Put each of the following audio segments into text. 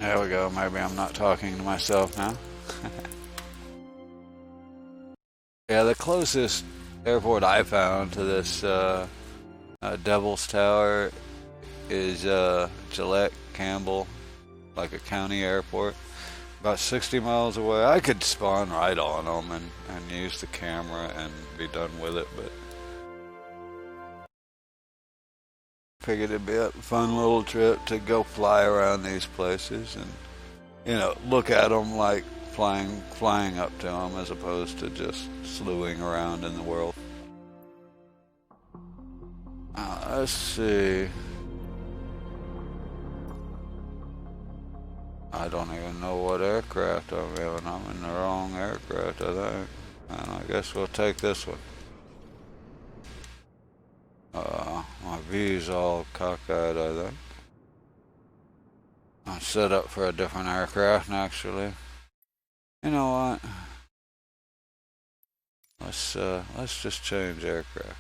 There we go. Maybe I'm not talking to myself now. Yeah, the closest airport I found to this Devil's Tower is Gillette Campbell, like a county airport, about 60 miles away. I could spawn right on them and use the camera and be done with it, but figured it'd be a fun little trip to go fly around these places and, you know, look at them like flying up to them as opposed to just slewing around in the world. Let's see. I don't even know what aircraft I'm in. I'm in the wrong aircraft, I think. And I guess we'll take this one. My view's all cockeyed, I think. I'm set up for a different aircraft, actually. You know what? Let's just change aircraft.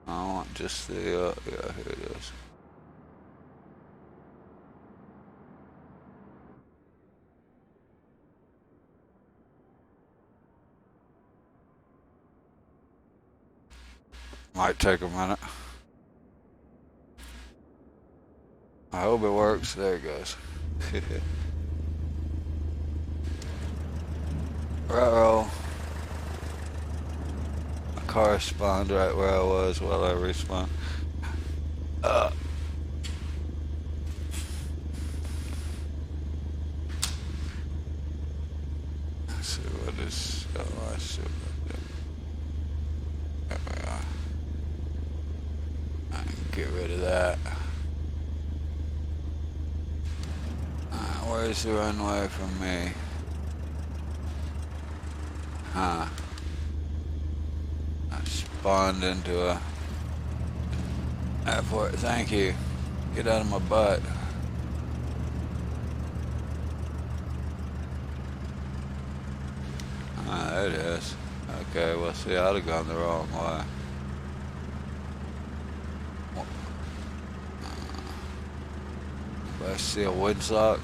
I want just the, yeah, here it is. Might take a minute. I hope it works. There it goes. Uh-oh. My car spawned right where I was while I respawned. Let's see what is... Oh, I see what I did. There we are. I can get rid of that. Where's the runway from me? Huh. I spawned into a airport. Thank you. Get out of my butt. Ah, there it is. Okay, well, see, I'd have gone the wrong way. I see a woodsock.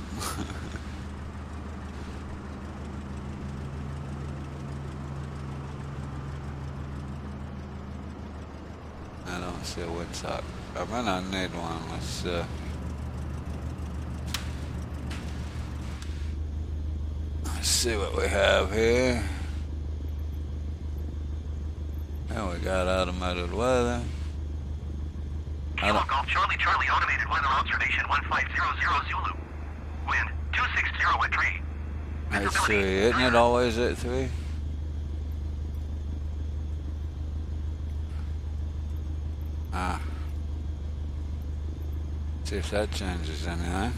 Let's see a windsock. I might not need one. Let's see what we have here. And we got automated weather. Kilo Golf Charlie Charlie automated weather observation 1500 Zulu. Wind 260 at 3. That's 3, isn't it always at 3? See if that changes anything.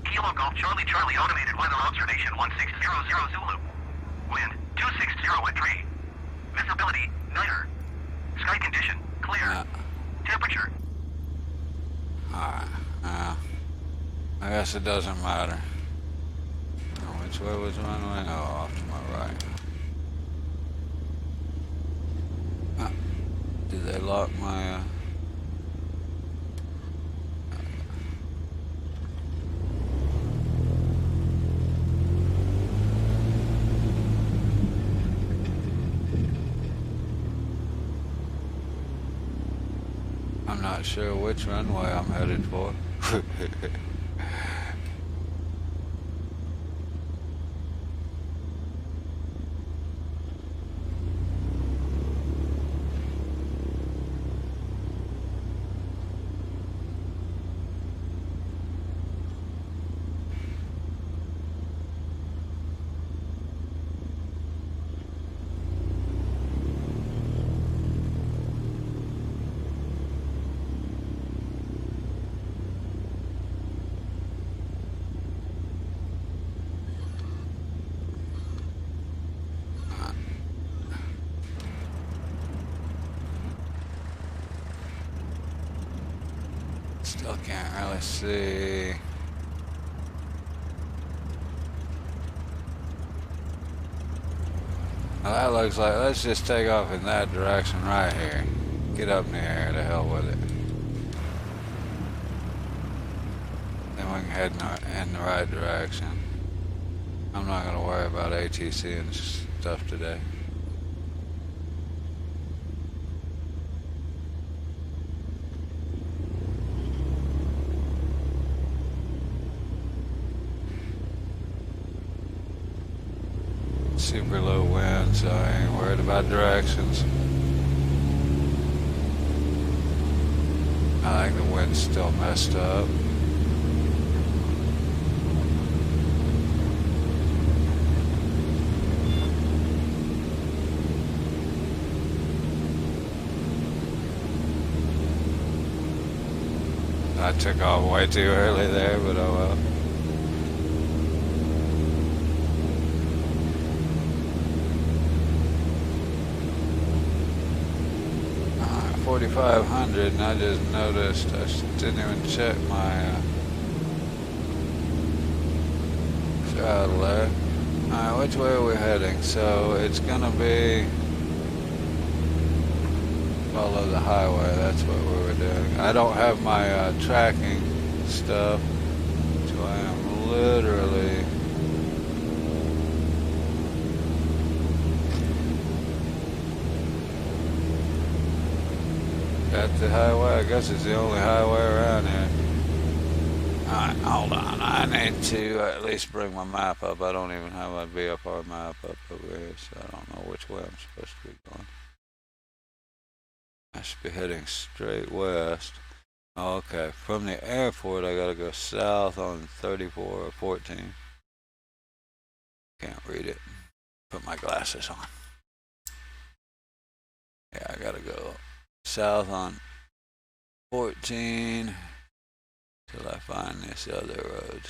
Kilo Golf Charlie Charlie automated weather observation 1600 Zulu. Wind 260 at 3. Visibility nighter. Sky condition clear. Temperature. Alright, I guess it doesn't matter. Which way was runway? No, off to my right. Did they lock my... I'm not sure which runway I'm headed for. Still can't really see. Well, that looks like, let's just take off in that direction right here. Get up in the air, to hell with it. Then we can head in the right direction. I'm not going to worry about ATC and stuff today. Super low wind, so I ain't worried about directions. I think the wind's still messed up. I took off way too early there, but oh well. 4,500, and I just noticed I didn't even check my throttle there. Alright, which way are we heading? So it's gonna be follow the highway, that's what we were doing. I don't have my tracking stuff, so I am literally at the highway. I guess it's the only highway around here. Alright, hold on. I need to at least bring my map up. I don't even have my VFR map up over here, so I don't know which way I'm supposed to be going. I should be heading straight west. Oh, okay, from the airport I gotta go south on 34 or 14. Can't read it. Put my glasses on. Yeah, I gotta go south on 14 till I find this other road.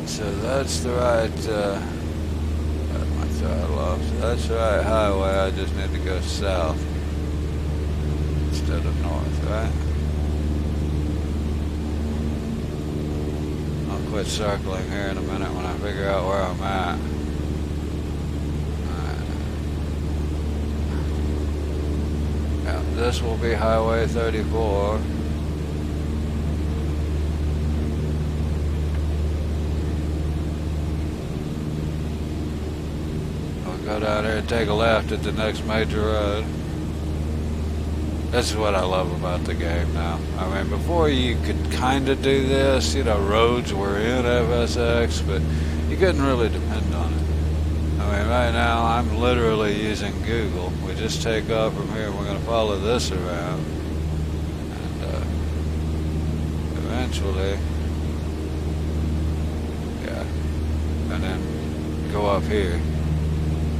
So that's the right, got my throttle off. So that's the right highway, I just need to go south instead of north, right? I'll quit circling here in a minute when I figure out where I'm at. Yeah, this will be Highway 34. go down there and take a left at the next major road. This is what I love about the game now. I mean, before you could kind of do this, you know, roads were in FSX, but you couldn't really depend on it. I mean, right now I'm literally using Google. We just take off from here and we're going to follow this around. And eventually, yeah, and then go up here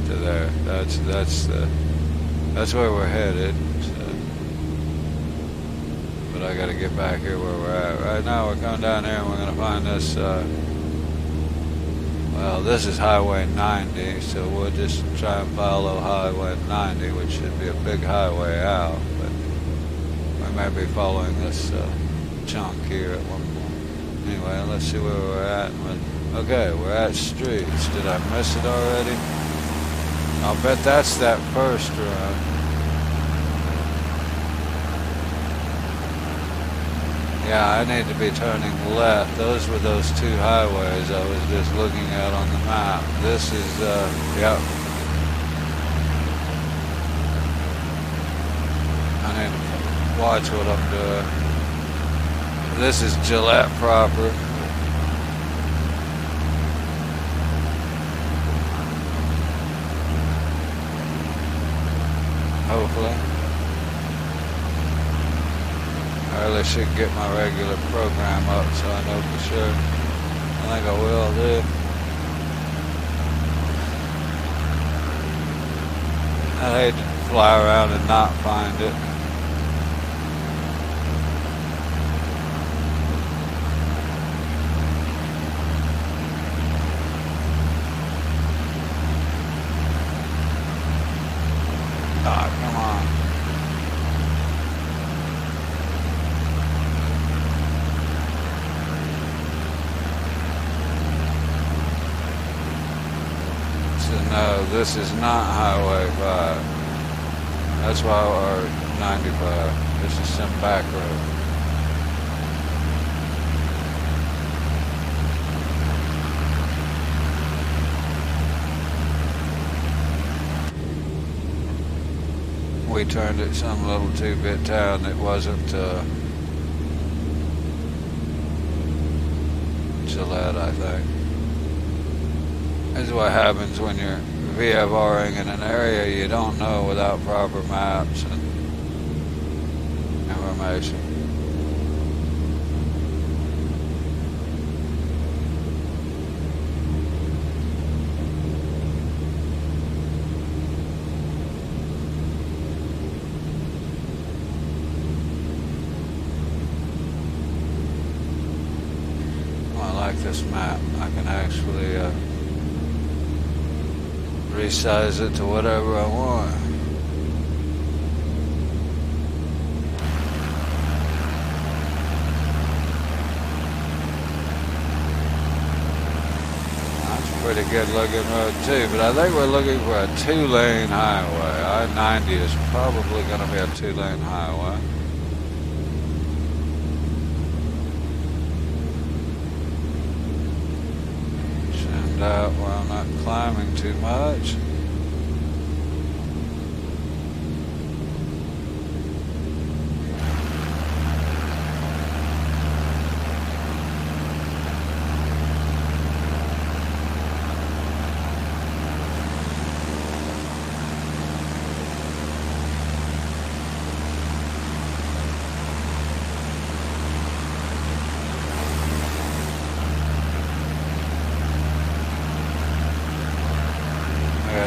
to there. That's where we're headed. But I got to get back here where we're at. Right now we're coming down here and we're going to find this, well, this is Highway 90, so we'll just try and follow Highway 90, which should be a big highway out, but we may be following this chunk here at one point. Anyway, let's see where we're at. Okay, we're at Streets. Did I miss it already? I'll bet that's that first run. Yeah, I need to be turning left. Those were those two highways I was just looking at on the map. This is, yep. I need to watch what I'm doing. This is Gillette proper. Hopefully. I really should get my regular program up so I know for sure. I think I will do. I'd hate to fly around and not find it. Ah, come on. No, this is not Highway 5. That's why, or 95. This is some back road. We turned at some little two-bit town that wasn't Gillette, I think. This is what happens when you're VFRing in an area you don't know without proper maps and information. Well, I like this map. I can actually resize it to whatever I want. That's a pretty good looking road too, but I think we're looking for a two-lane highway. I-90 is probably going to be a two-lane highway. Out where I'm not climbing too much.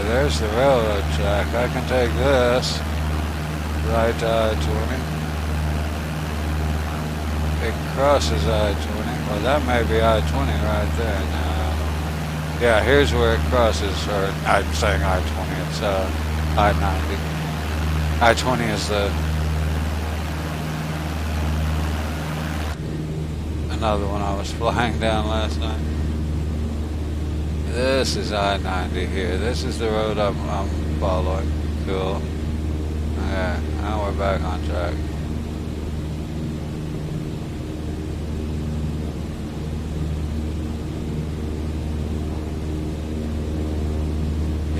There's the railroad track. I can take this right to I-20. It crosses I-20. Well, that may be I-20 right there now. Yeah, here's where it crosses, or I'm saying I-20, it's I-90. I-20 is another one I was flying down last night. This is I-90 here. This is the road I'm following. Cool. Okay, now we're back on track.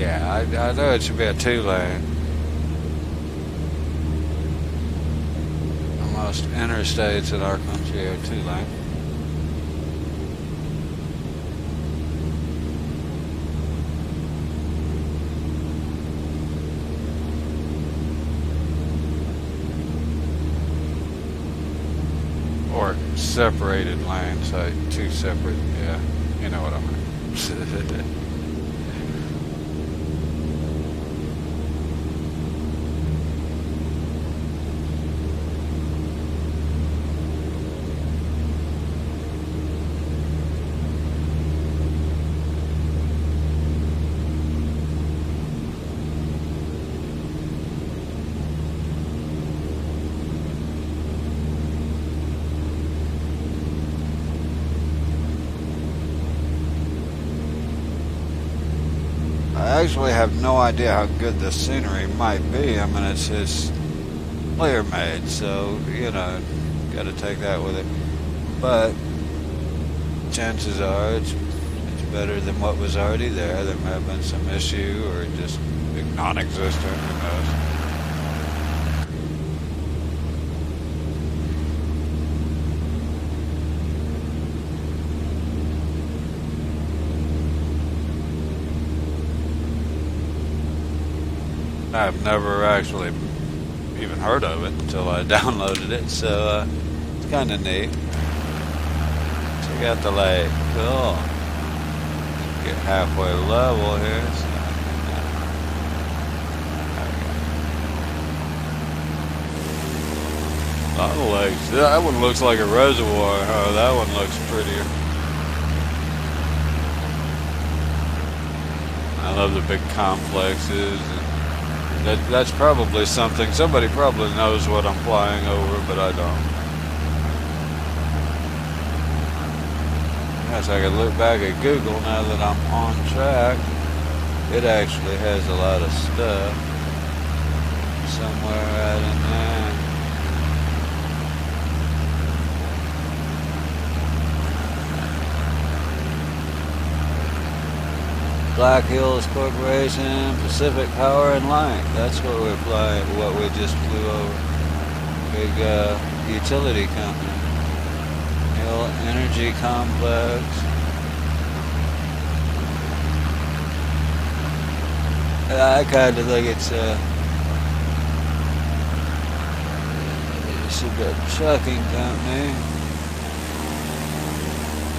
Yeah, I know it should be a 2-lane. Most interstates in our country are 2-lane. Or separated lanes, like 2 separate, yeah, you know what I mean. I actually have no idea how good the scenery might be. I mean, it's just player made, so, you know, got to take that with it. But chances are it's better than what was already there. There may have been some issue or just non-existent, who knows. I've never actually even heard of it until I downloaded it, so it's kind of neat. Check out the lake. Cool. Get halfway level here. So. A lot of lakes. That one looks like a reservoir. Oh, that one looks prettier. I love the big complexes. That's probably something, somebody probably knows what I'm flying over, but I don't. Yes, I can look back at Google now that I'm on track. It actually has a lot of stuff somewhere right in there. Black Hills Corporation, Pacific Power and Light. That's what we're flying, what we just flew over. Big utility company. Hill Energy Complex. I kind of think it's a trucking company.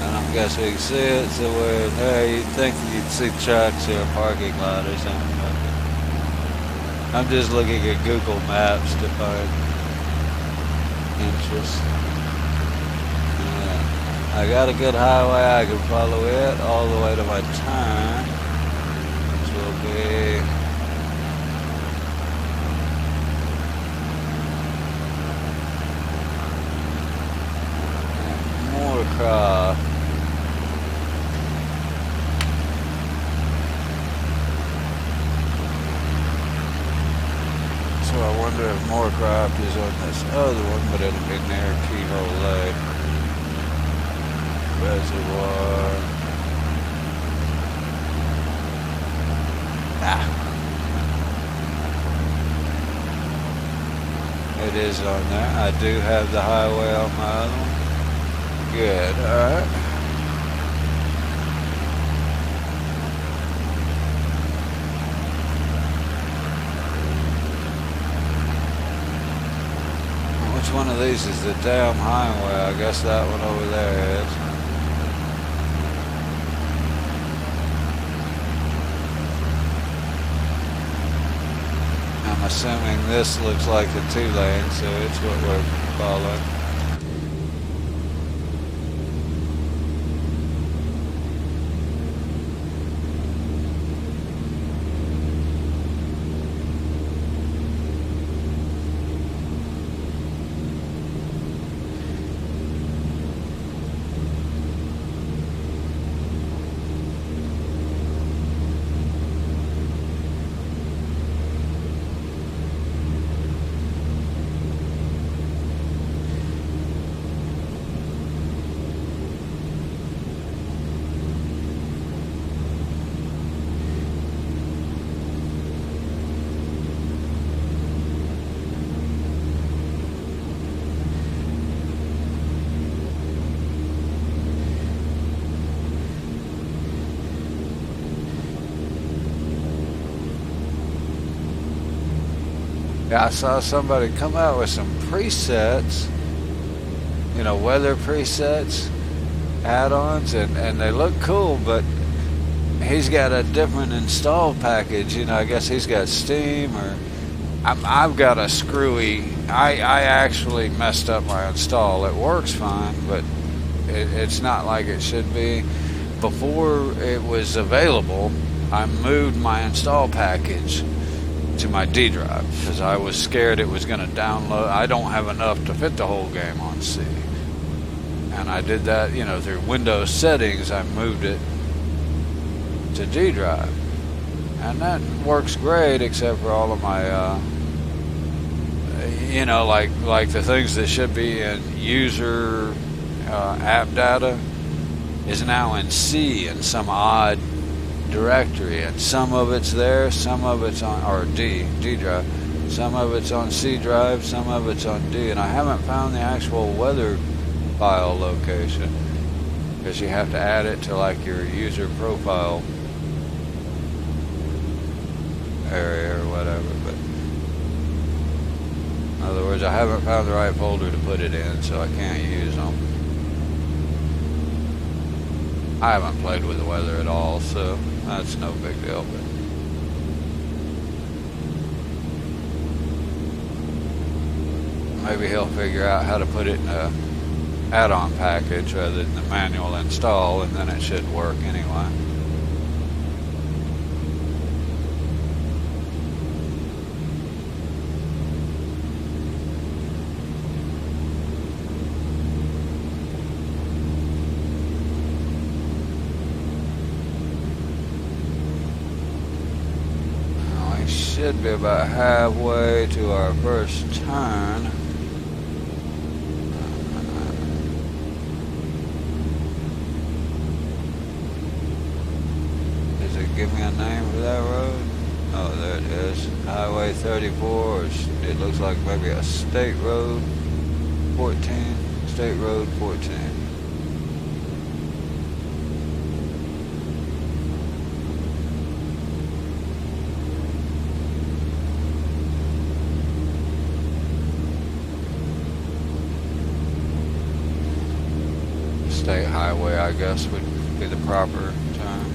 I guess we can see it, so we're there. You'd think you'd see trucks or a parking lot or something like that. I'm just looking at Google Maps to find interest. I got a good highway, I can follow it all the way to my turn, which will be Moorcroft. So I wonder if Moorcroft is on this other one, but it'll be near Keyhole Lake. Reservoir. It is on there. I do have the highway on my other one. Good, alright. Which one of these is the damn highway? I guess that one over there is. I'm assuming this looks like a 2-lane, so it's what we're following. Yeah, I saw somebody come out with some presets, you know, weather presets, add-ons, and they look cool, but he's got a different install package. You know, I guess he's got Steam, or I've got a screwy. I actually messed up my install. It works fine, but it's not like it should be. Before it was available, I moved my install package to my D drive because I was scared it was going to download. I don't have enough to fit the whole game on C. And I did that, you know, through Windows settings. I moved it to D drive, and that works great, except for all of my, you know, like the things that should be in user app data is now in C in some odd directory, and some of it's there, some of it's on or D drive, some of it's on C drive, some of it's on D, and I haven't found the actual weather file location because you have to add it to like your user profile area or whatever. But in other words, I haven't found the right folder to put it in, so I can't use them. I haven't played with the weather at all, so that's no big deal. But maybe he'll figure out how to put it in a add-on package rather than the manual install, and then it should work anyway. Should be about halfway to our first turn. Does it give me a name for that road? Oh, there it is. Highway 34. It looks like maybe a state road 14. State road 14. State highway, I guess, would be the proper term.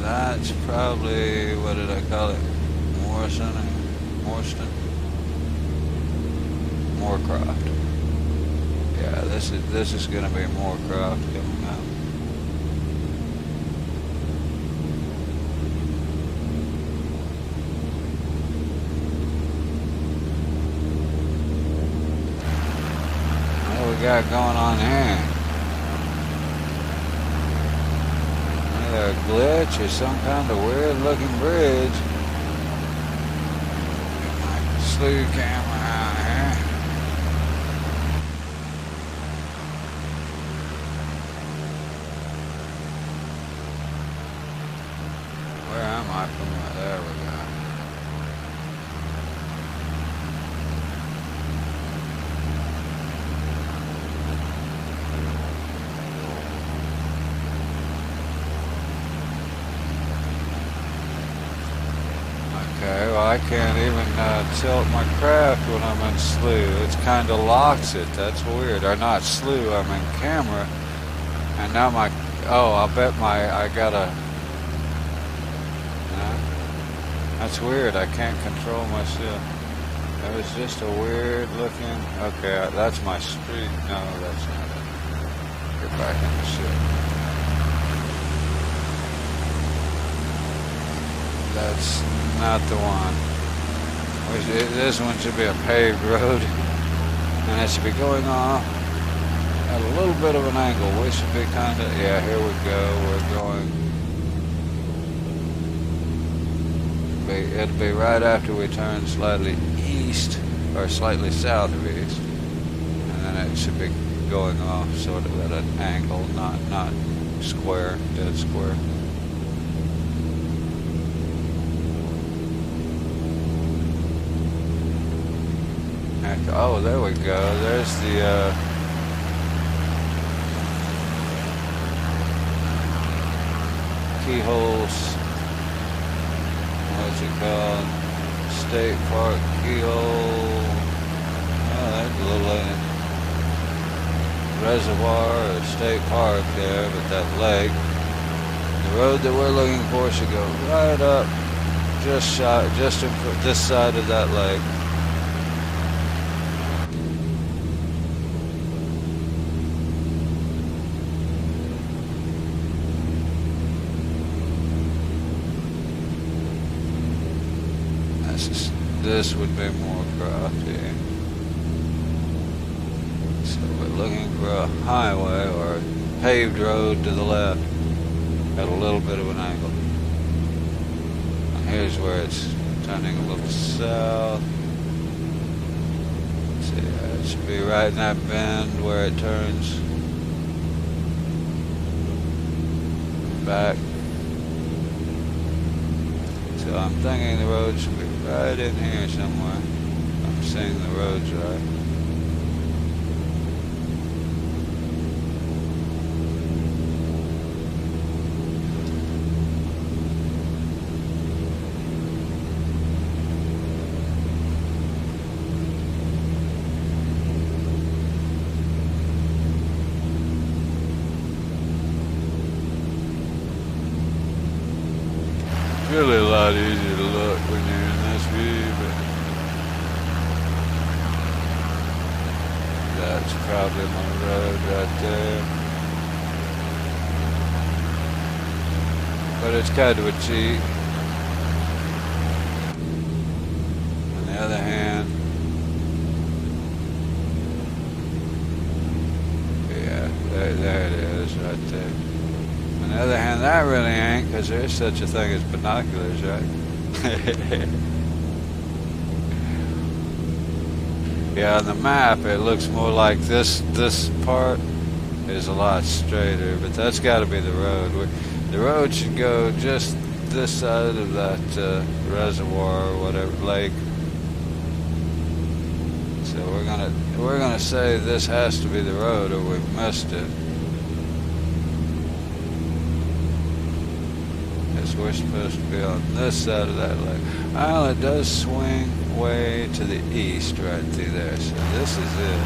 That's probably, what did I call it? Morston? Moorcroft. Yeah, this is gonna be Moorcroft coming up. What we got going on here? Either a glitch or some kind of weird looking bridge. Get my slew camera out here. Where am I from? There we go. Okay, well I can't even tilt my craft when I'm in slew. It kind of locks it. That's weird. Or not slew, I'm in camera. And now my, oh, I'll bet I gotta, no, that's weird. I can't control myself. That was just a weird looking, okay, that's my street. No, that's not it. Get back in the ship. That's not the one. This one should be a paved road, and it should be going off at a little bit of an angle. We should be kind of, yeah, here we go. We're going, it'll be right after we turn slightly east, or slightly south of east, and then it should be going off sort of at an angle, not square, dead square. Oh, there we go. There's the, keyholes. What's it called? State Park keyhole. Oh, there's a little reservoir or state park there, but that lake. The road that we're looking for should go right up, just in this side of that lake. This would be more crafty. So we're looking for a highway or a paved road to the left at a little bit of an angle. And here's where it's turning a little south. Let's see, it should be right in that bend where it turns back. So I'm thinking the road should be right in here somewhere. I'm seeing the roads right. Really a lot easier to look when you're in this view, but that's probably my road right there. But it's kind of a cheat. On the other hand, yeah, there it is right there. On the other hand, that really ain't, because there's such a thing as binoculars, right? Yeah, on the map it looks more like this part is a lot straighter, but that's got to be the road. The road should go just this side of that reservoir or whatever, lake. So we're gonna say this has to be the road, or we've missed it. We're supposed to be on this side of that lake. Well, it does swing way to the east right through there, so this is it.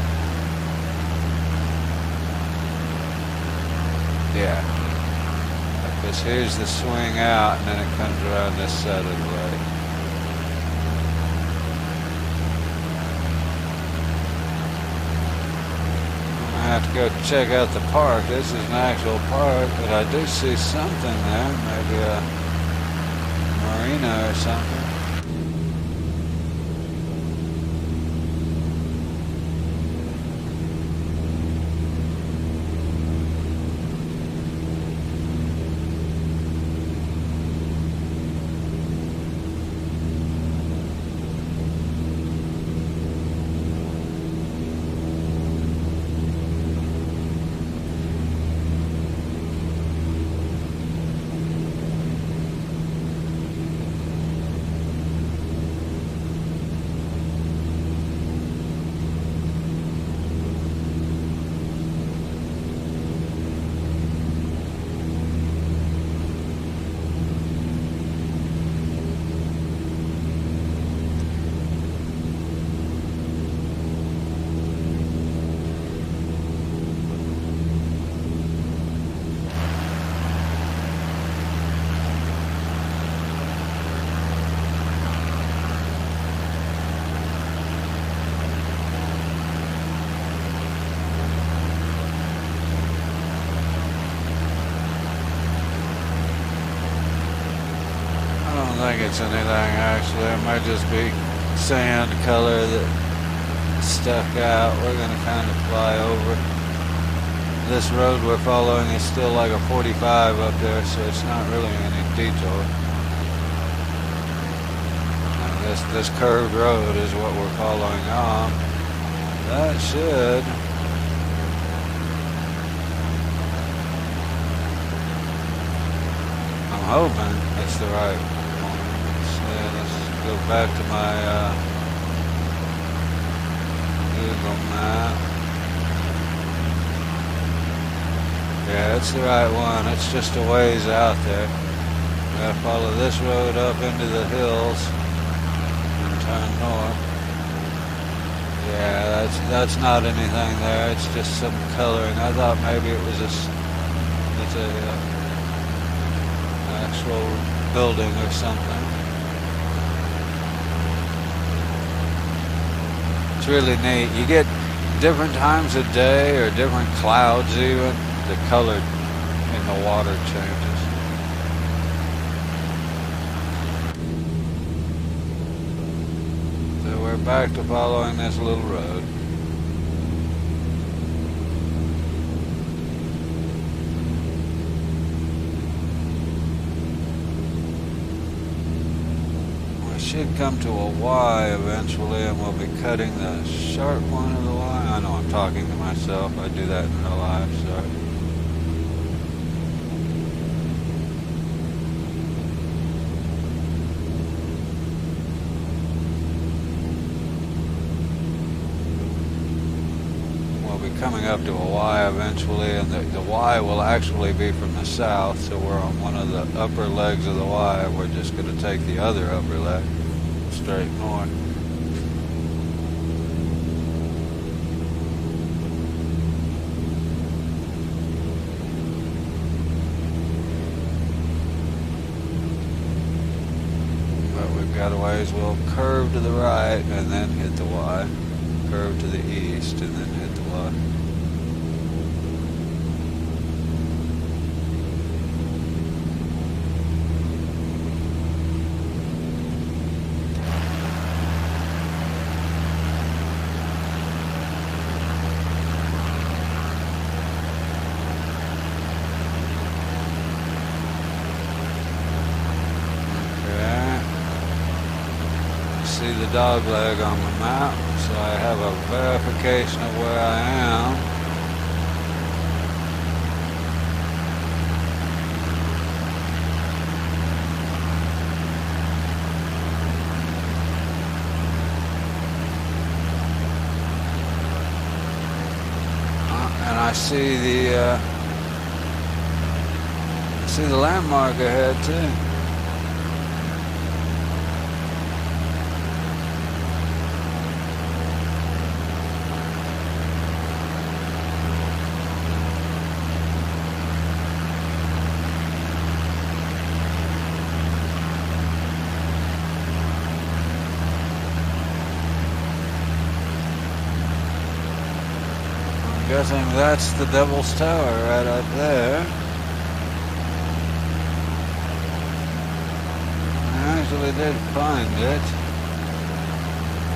Yeah. Because here's the swing out, and then it comes around this side of the lake. I have to go check out the park. This is an actual park, but I do see something there, maybe a marina or something. I don't think it's anything actually. It might just be sand color that stuck out. We're going to kind of fly over. This road we're following is still like a 45 up there, so it's not really any detour. And this curved road is what we're following on. That should. I'm hoping it's the right one. Let's go back to my Google map. Yeah, it's the right one. It's just a ways out there. Gotta follow this road up into the hills and turn north. Yeah, that's not anything there. It's just some coloring. I thought maybe it was it's a actual building or something. It's really neat. You get different times of day or different clouds even. The color in the water changes. So we're back to following this little road. We should come to a Y eventually, and we'll be cutting the sharp one of the Y. I know I'm talking to myself. I do that in real life, sorry. Coming up to a Y eventually, and the Y will actually be from the south, so we're on one of the upper legs of the Y. We're just going to take the other upper leg straight north. But we've got a ways. We'll curve to the right and then hit the Y. Curve to the east and then hit the Y. See the dog leg on the map, so I have a verification of where I am. And I see the landmark ahead too. I'm guessing that's the Devil's Tower right up there. I actually did find it.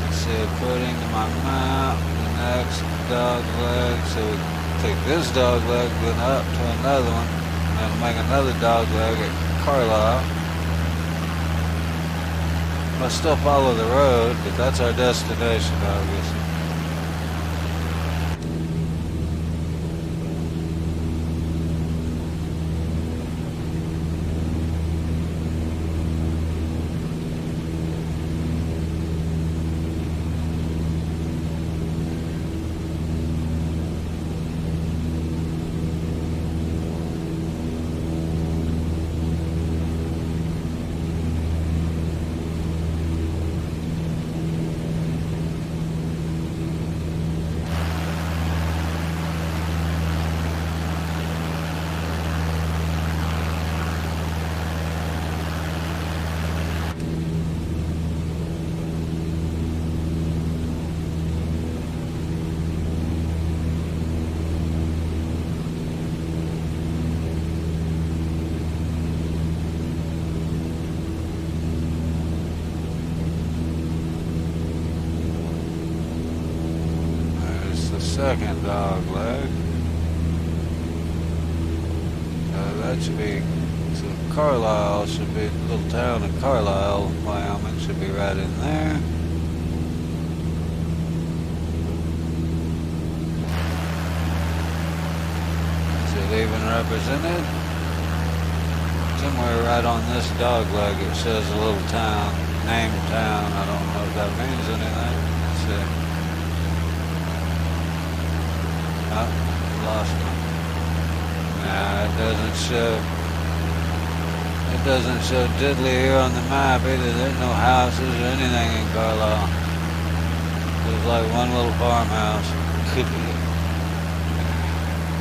Let's see, according to my map, the next dog leg, so we take this dog leg, then up to another one, and then make another dog leg at Carlisle. I'll still follow the road, but that's our destination, obviously. Second dog leg. That should be, so Carlisle should be, the little town of Carlisle, Wyoming should be right in there. Is it even represented? Somewhere right on this dog leg it says a little town, named town. I don't know if that means anything. Let's see. Lost one. Nah, it It doesn't show diddly here on the map either. There's no houses or anything in Carlisle. There's like one little farmhouse.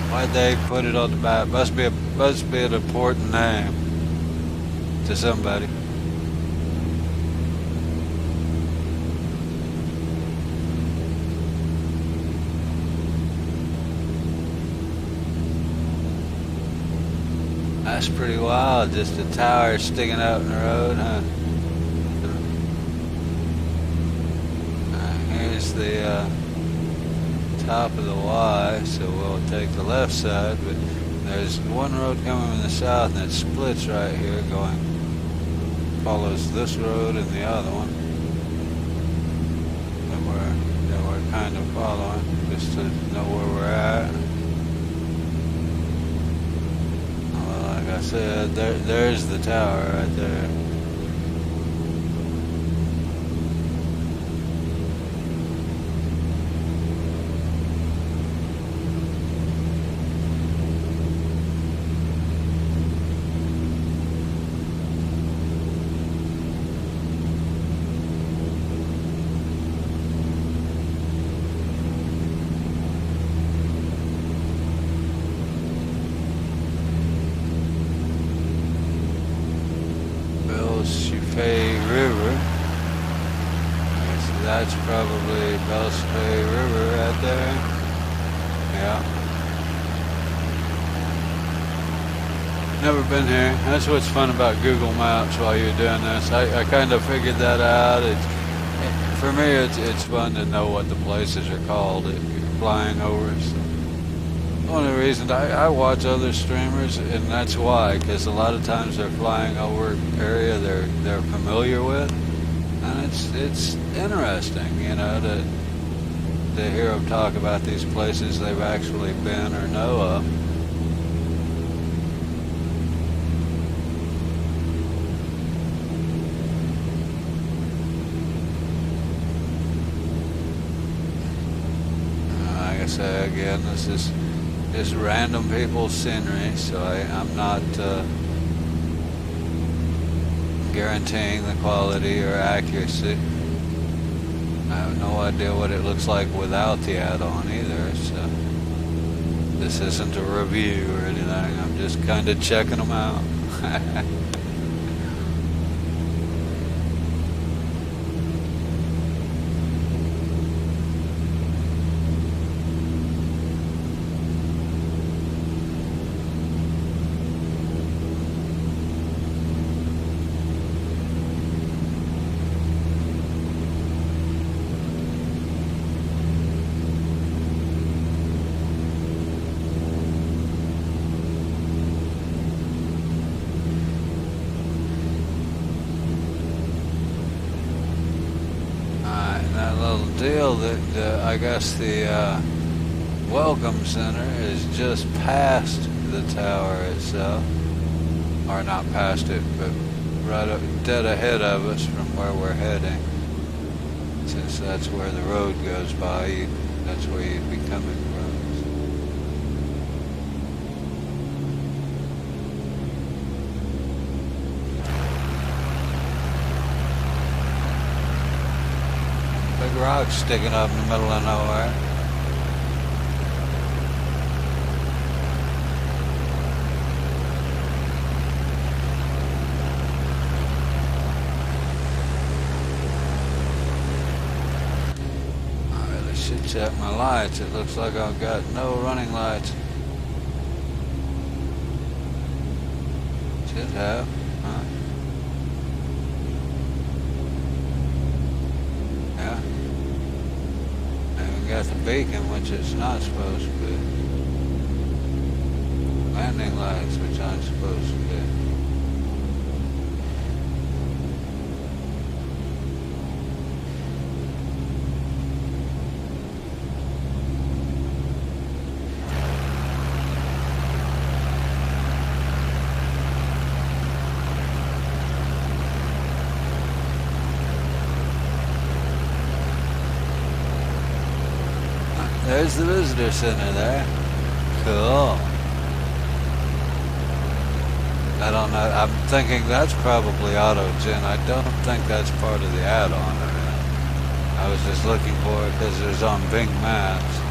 Why'd they put it on the map? Must be an important name to somebody. That's pretty wild, just a tower sticking out in the road, huh? Here's the top of the Y, so we'll take the left side, but there's one road coming from the south and it splits right here, follows this road and the other one that we're kind of following, just to know where we're at. Like I said, there's the tower right there. River. So that's probably Belspay River right there. Yeah. Never been here. That's what's fun about Google Maps while you're doing this. I kind of figured that out. For me, it's fun to know what the places are called that you're flying over. So one of the reasons I watch other streamers, and that's why, because a lot of times they're flying over area they're familiar with, and it's interesting, you know, to hear them talk about these places they've actually been or know of. Like I say again, this is just random people's scenery, so I'm not guaranteeing the quality or accuracy. I have no idea what it looks like without the add-on either, so this isn't a review or anything. I'm just kind of checking them out. Deal that I guess the Welcome Center is just past the tower itself, or not past it, but right up, dead ahead of us from where we're heading. Since that's where the road goes by, that's where you'd be coming from. Big rocks sticking up in the middle of nowhere. I really should check my lights. It looks like I've got no running lights. Should have, huh? Got the beacon, which it's not supposed to be. Landing lights, which aren't supposed to be. There's the visitor center there. Cool. I don't know. I'm thinking that's probably auto-gen. I don't think that's part of the add-on. I was just looking for it because it was on Bing Maps.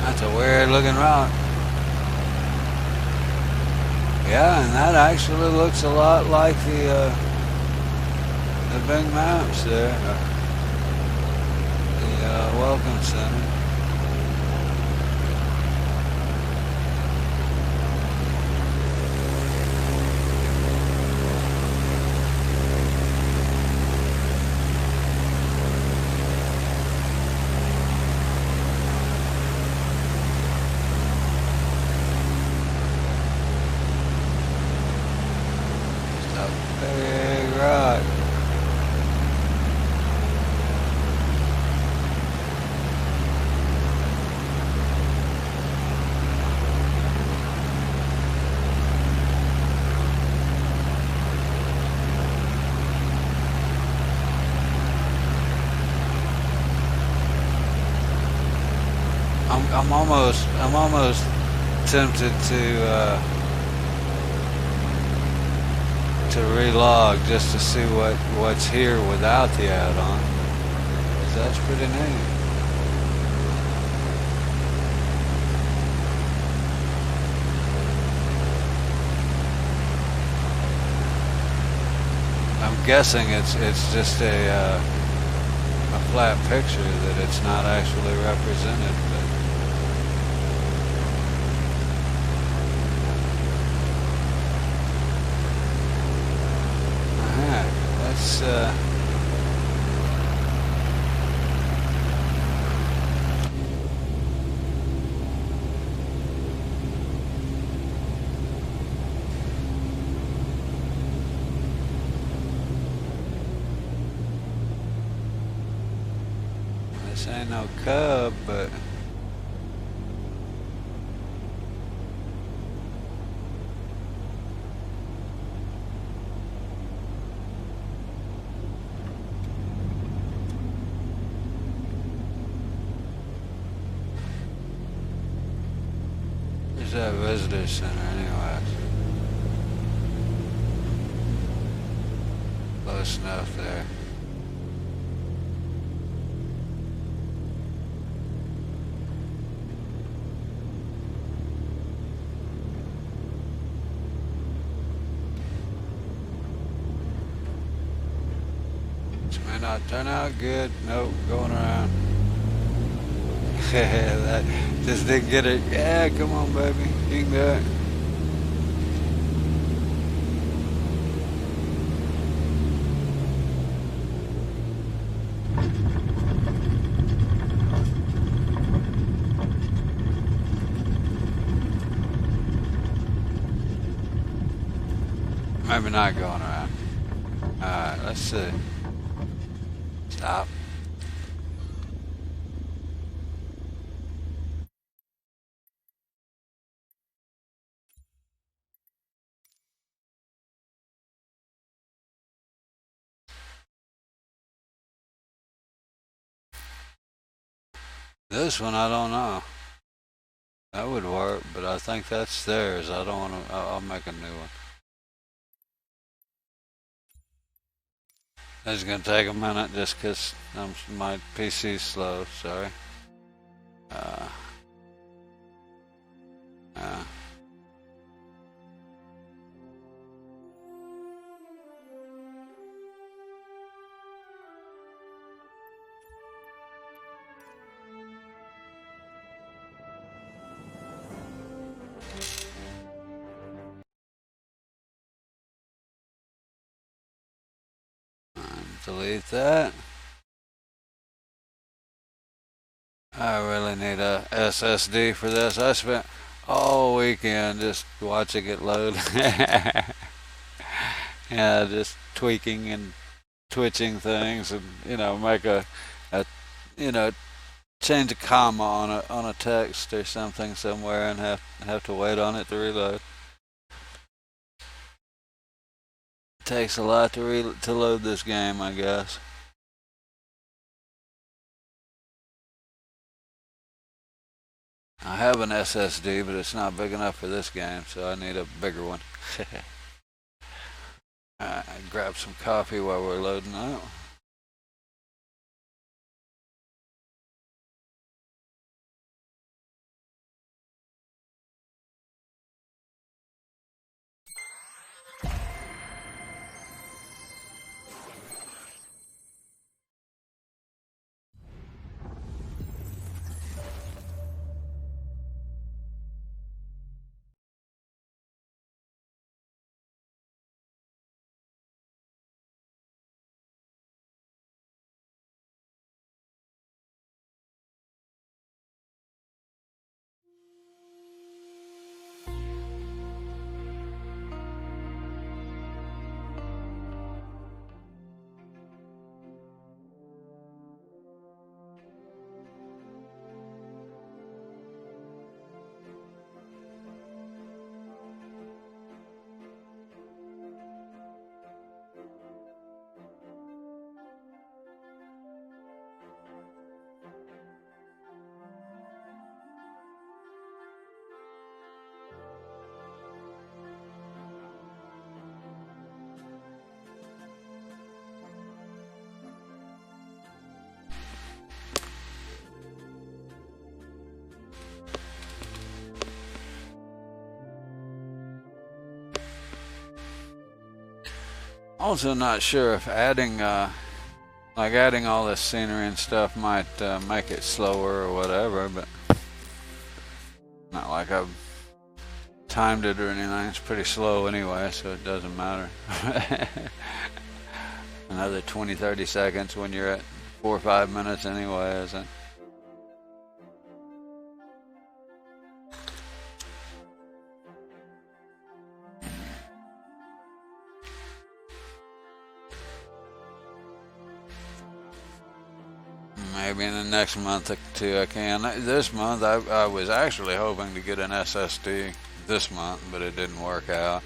That's a weird looking rock. Yeah, and that actually looks a lot like the Bing Maps there. The Welcome Center. It's a big rock. I'm almost tempted to relog just to see what's here without the add-on. 'Cause that's pretty neat. I'm guessing it's just a flat picture that it's not actually represented, but let's this ain't no cub, but there's that visitor center anyway. Close enough there. This may not turn out good. Nope, going around. That just didn't get it. Yeah, come on, baby. You can do it. Maybe not going around. Alright, let's see. Stop. This one, I don't know. That would work, but I think that's theirs. I don't want to. I'll make a new one. It's gonna take a minute just because my PC's slow. Sorry. Uh, uh, delete that. I really need a SSD for this. I spent all weekend just watching it load. Yeah, just tweaking and twitching things, and make a uh, you know, change a comma on a text or something somewhere and have to wait on it to reload. It takes a lot to load this game, I guess. I have an SSD, but it's not big enough for this game, so I need a bigger one. I grab some coffee while we're loading out. Also not sure if adding adding all this scenery and stuff might make it slower or whatever, but not like I've timed it or anything. It's pretty slow anyway, so it doesn't matter. Another 20-30 seconds when you're at 4 or 5 minutes anyway, isn't it? Maybe in the next month or two I can. This month I was actually hoping to get an SSD this month, but it didn't work out.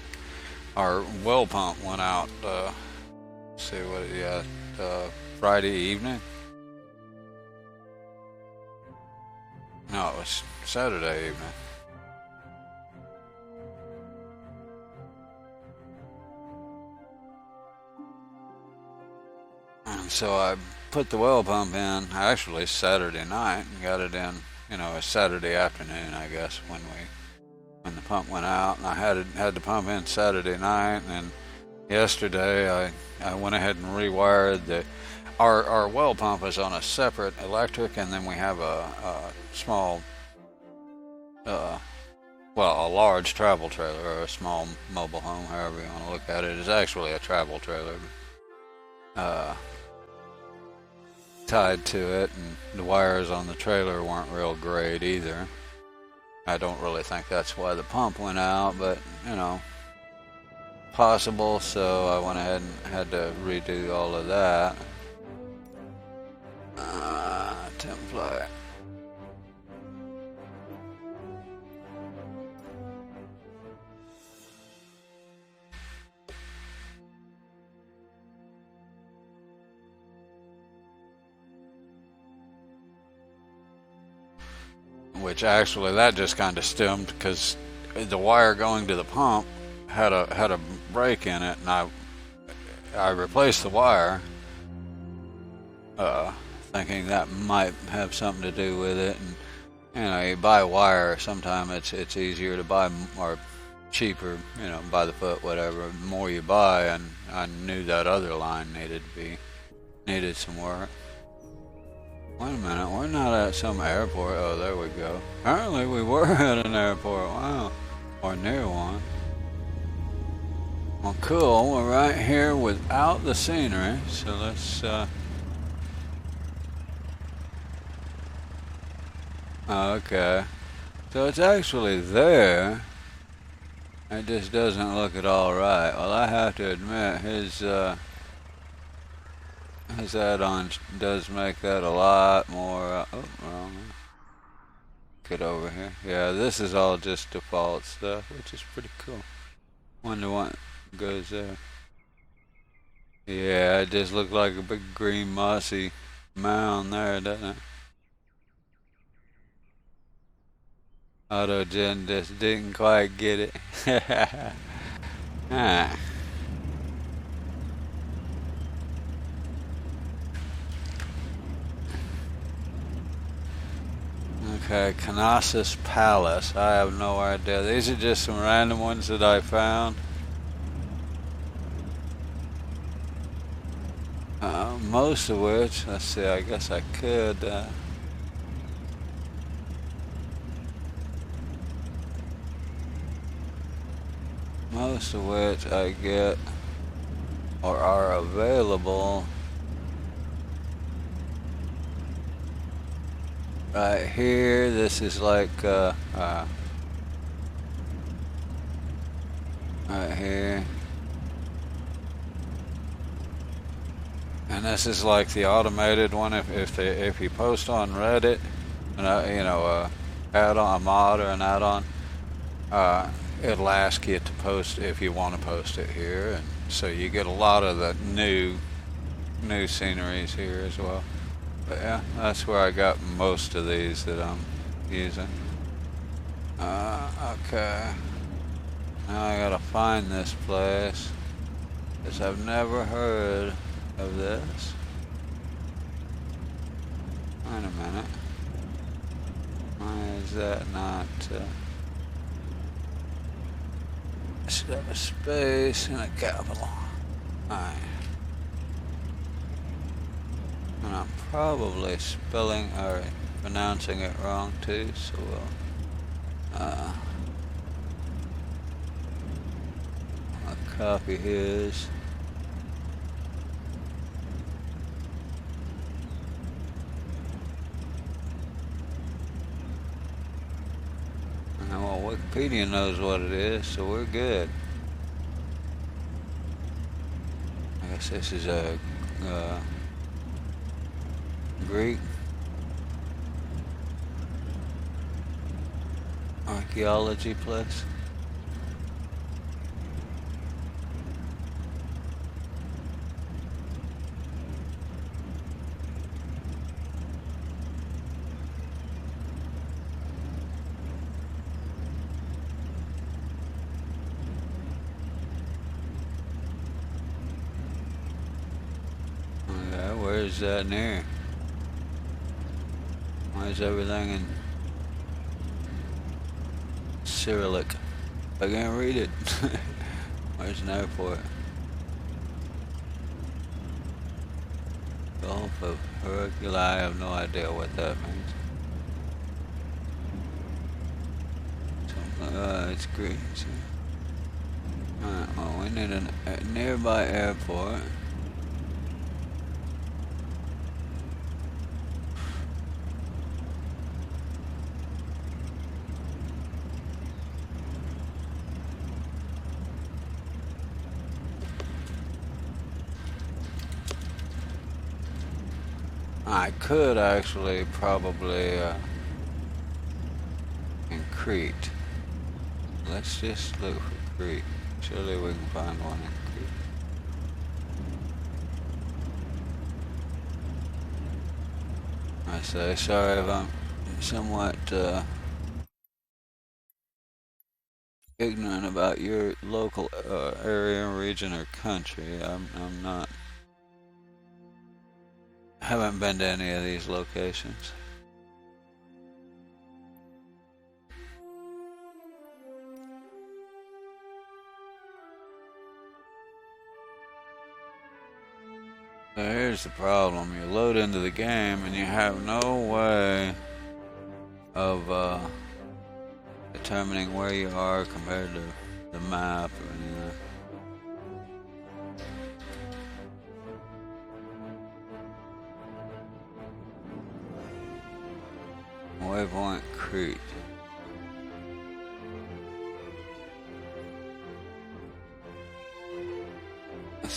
Our well pump went out, see what it got, Friday evening. No, it was Saturday evening. And so I put the well pump in actually Saturday night and got it in, a Saturday afternoon, I guess, when the pump went out, and I had the pump in Saturday night, and yesterday I went ahead and rewired our well pump is on a separate electric, and then we have a small a large travel trailer, or a small mobile home, however you want to look at it. It's actually a travel trailer, tied to it, and the wires on the trailer weren't real great either. I don't really think that's why the pump went out, but possible, so I went ahead and had to redo all of that. Template. Which actually that just kind of stemmed because the wire going to the pump had a break in it, and I replaced the wire, thinking that might have something to do with it. And you buy wire, sometimes it's easier to buy, or cheaper, by the foot, whatever. The more you buy, and I knew that other line needed some work. Wait a minute, we're not at some airport. Oh, there we go. Apparently we were at an airport. Wow. Or near one. Well, cool. We're right here without the scenery. So let's, okay. So it's actually there. It just doesn't look at all right. Well, I have to admit, his His add-on does make that a lot more. Oh, wrong. Get over here. Yeah, this is all just default stuff, which is pretty cool. Wonder what goes there. Yeah, it just looked like a big green mossy mound there, doesn't it? AutoGen just didn't quite get it. Ah. Okay, Knossos Palace. I have no idea. These are just some random ones that I found. Most of which, let's see, I guess I could. Most of which I get or are available right here. This is like right here, and this is like the automated one. If you post on Reddit, and you know, add on a mod or an add-on, it'll ask you to post if you want to post it here, and so you get a lot of the new sceneries here as well. But yeah, that's where I got most of these that I'm using. Okay. Now I gotta find this place, because I've never heard of this. Wait a minute. Why is that not... I should have a space and a capital. Alright. And I'm probably spelling or pronouncing it wrong too, so I'll copy his. Well, Wikipedia knows what it is, so we're good. I guess this is a Greek archaeology place. Okay, where's that near? Why is everything in Cyrillic? I can't read it. Where's an airport? Gulf of Hercule. I have no idea what that means. It's green. So. Alright, well, we need a nearby airport. I could actually probably in Crete. Let's just look for Crete. Surely we can find one in Crete. I say sorry if I'm somewhat ignorant about your local area, region, or country. I'm not. Haven't been to any of these locations. So here's the problem. You load into the game and you have no way of determining where you are compared to the map or anything. Waypoint Crete.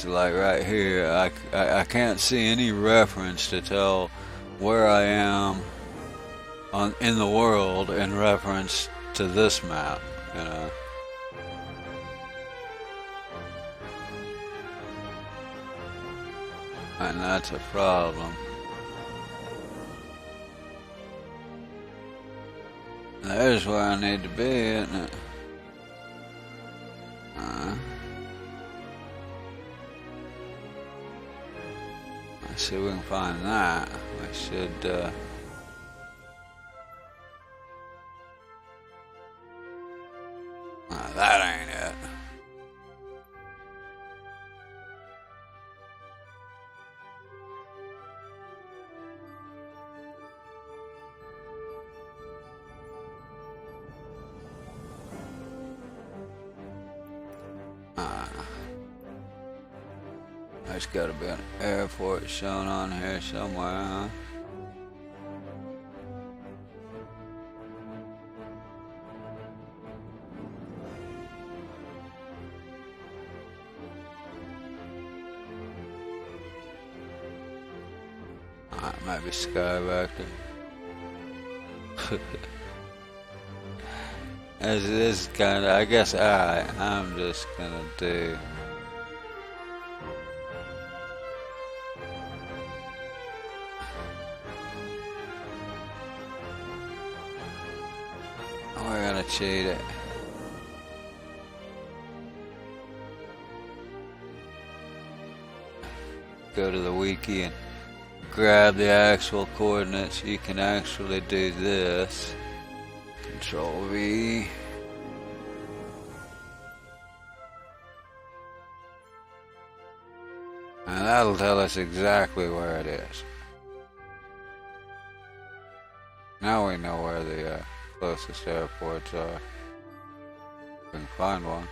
is like right here. I can't see any reference to tell where I am in the world in reference to this map, you know. And that's a problem. There's where I need to be, isn't it? Let's see if we can find that. We should, that ain't it. There's gotta be an airport shown on here somewhere, huh? Might be Skybacter. As it is kinda, I guess I'm just gonna do. We're gonna cheat it. Go to the wiki and grab the actual coordinates. You can actually do this. Control V. And that'll tell us exactly where it is. Now we know where the closest airports are. We can find one.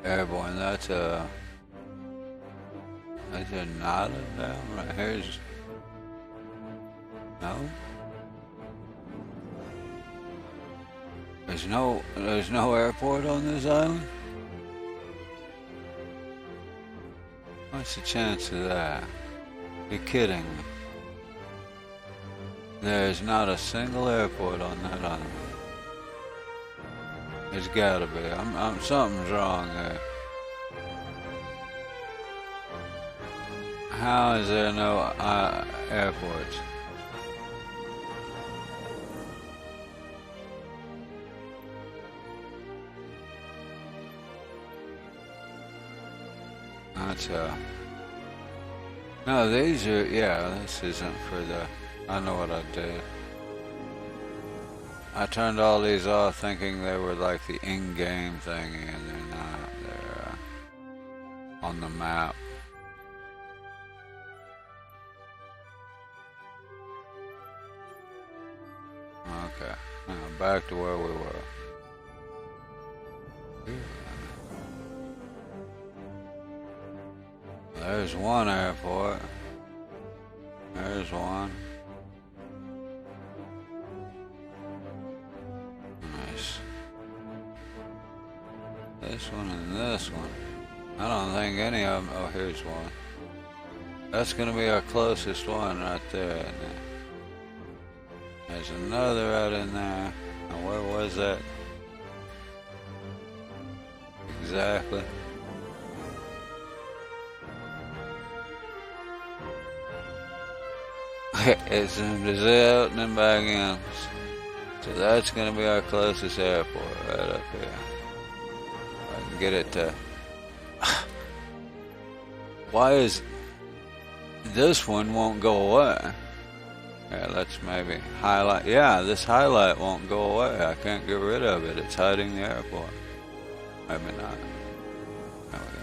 Airborne, that's a nada down right here's no. There's no airport on this island? What's the chance of that? You're kidding me. There's not a single airport on that island. There's gotta be. Something's wrong there. How is there no airports? That's no, these are, yeah, this isn't for the, I know what I did. I turned all these off thinking they were like the in-game thingy, and they're not. They're on the map. Okay, now back to where we were. There's one airport. There's one. Nice. This one and this one. I don't think any of them. Oh, here's one. That's gonna be our closest one right there, isn't it? There's another out in there. Now where was that? Exactly. It zoomed us out and then back in. So that's gonna be our closest airport right up here. I can get it to. Why is this one won't go away? Yeah, let's maybe highlight. Yeah, this highlight won't go away. I can't get rid of it. It's hiding the airport. Maybe not. There we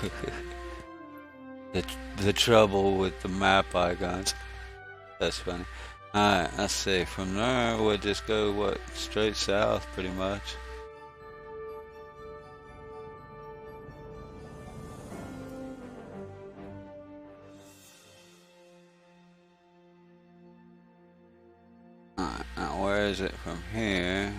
go. The trouble with the map icons. That's funny. Alright, let's see. From there, we'll just go, what, straight south, pretty much. where is it from here?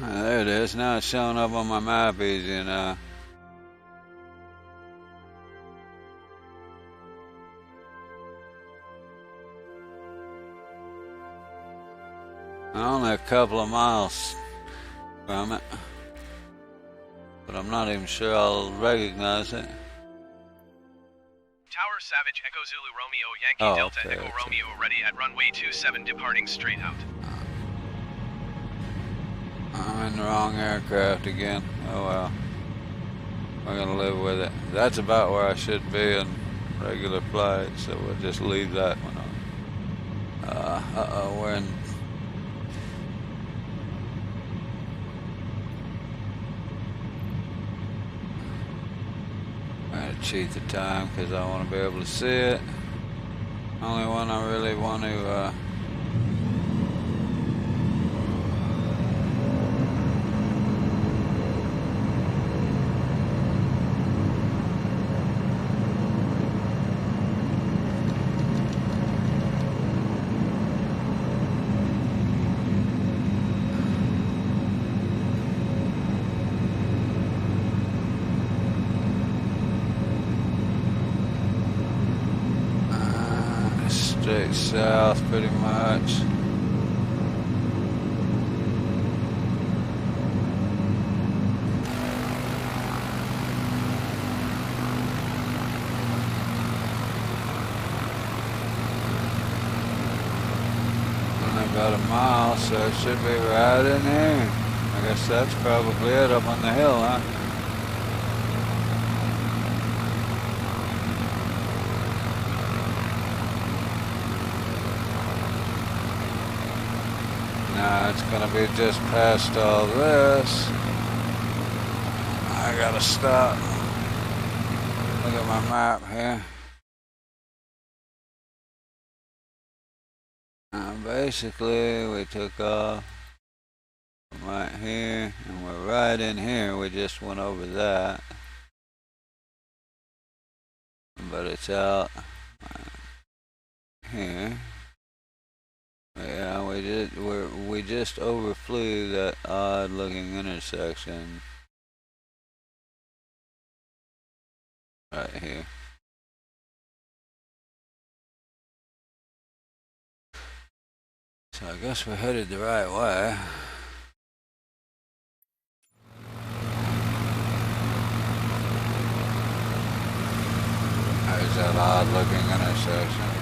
There it is. Now it's showing up on my map easy now. Only a couple of miles from it, but I'm not even sure I'll recognize it. Tower Savage Echo Zulu Romeo Yankee Delta okay, Echo Romeo ready at runway 27 departing straight out. I'm in the wrong aircraft again. Oh well. We're gonna live with it. That's about where I should be in regular flight, so we'll just leave that one on. We're in. I'm gonna cheat the time because I want to be able to see it. Only one I really want to. Straight south, pretty much. Only about a mile, so it should be right in here. I guess that's probably it up on the hill, huh? Now it's gonna be just past all this. I gotta stop. Look at my map here. Basically, we took off from right here, and we're right in here. We just went over that, but it's out here. Yeah, we just overflew that odd-looking intersection right here. So I guess we're headed the right way. There's that odd-looking intersection.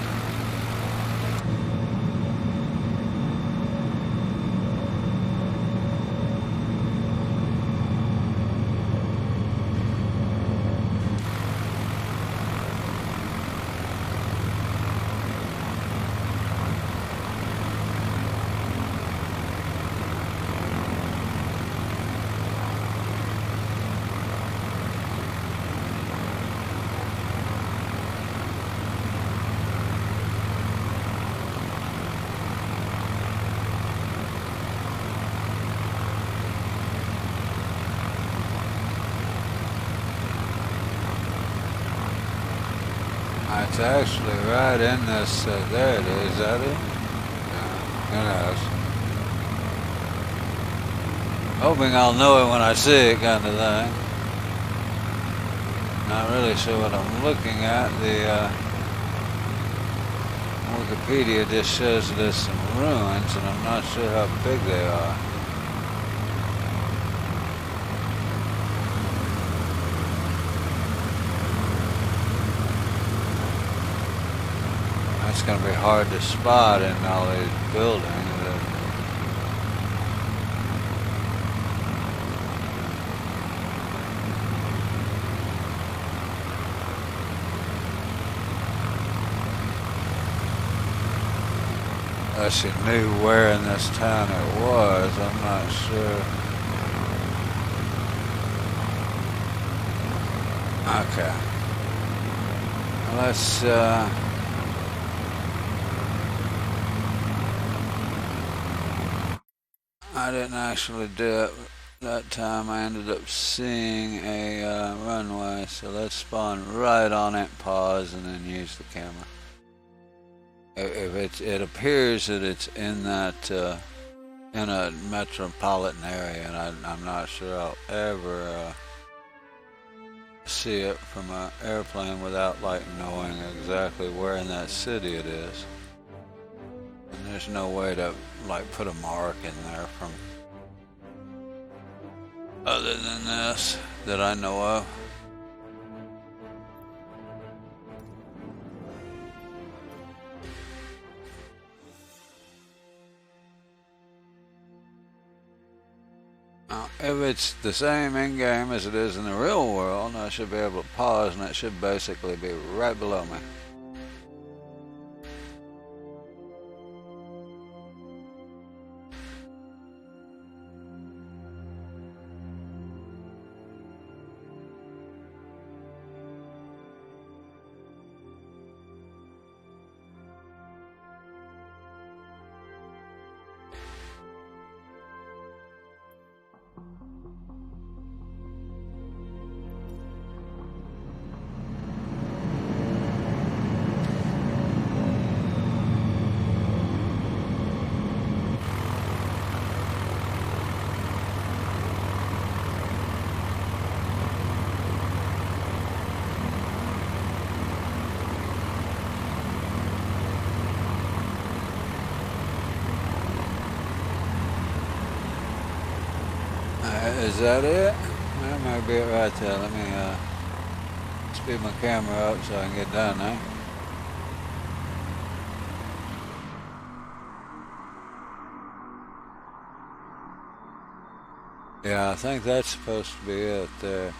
It's actually right in this, there it is, is that it? Who knows? Hoping I'll know it when I see it, kind of thing. Not really sure what I'm looking at. The Wikipedia just shows there's some ruins, and I'm not sure how big they are. It's going to be hard to spot in all these buildings. Unless you knew where in this town it was, I'm not sure. Okay. Let's I didn't actually do it that time. I ended up seeing a runway, so let's spawn right on it, pause, and then use the camera. If it appears that it's in that in a metropolitan area, and I'm not sure I'll ever see it from an airplane without like knowing exactly where in that city it is. And there's no way to like put a mark in there from other than this that I know of. Now, if it's the same in-game as it is in the real world, I should be able to pause and it should basically be right below me. Is that it? That might be it right there. Let me speed my camera up so I can get down there. Yeah, I think that's supposed to be it there.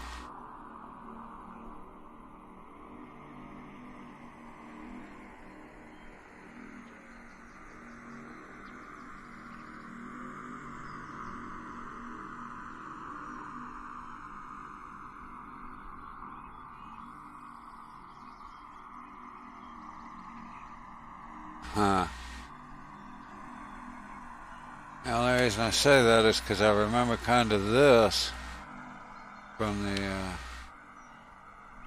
Huh. The only reason I say that is because I remember kind of this from the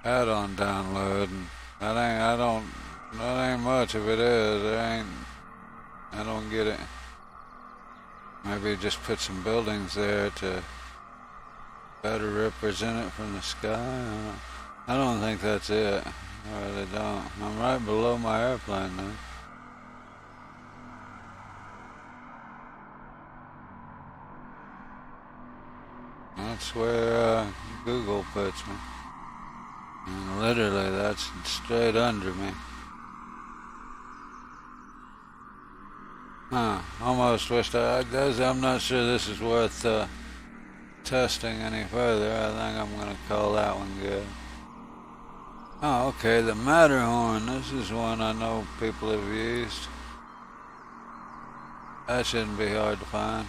add-on download, and that ain't much if it is. I don't get it. Maybe just put some buildings there to better represent it from the sky. I don't think that's it. I really don't. I'm right below my airplane now. That's where Google puts me. And literally, that's straight under me. Huh. Almost wished I'm not sure this is worth testing any further. I think I'm going to call that one good. Oh, okay. The Matterhorn. This is one I know people have used. That shouldn't be hard to find.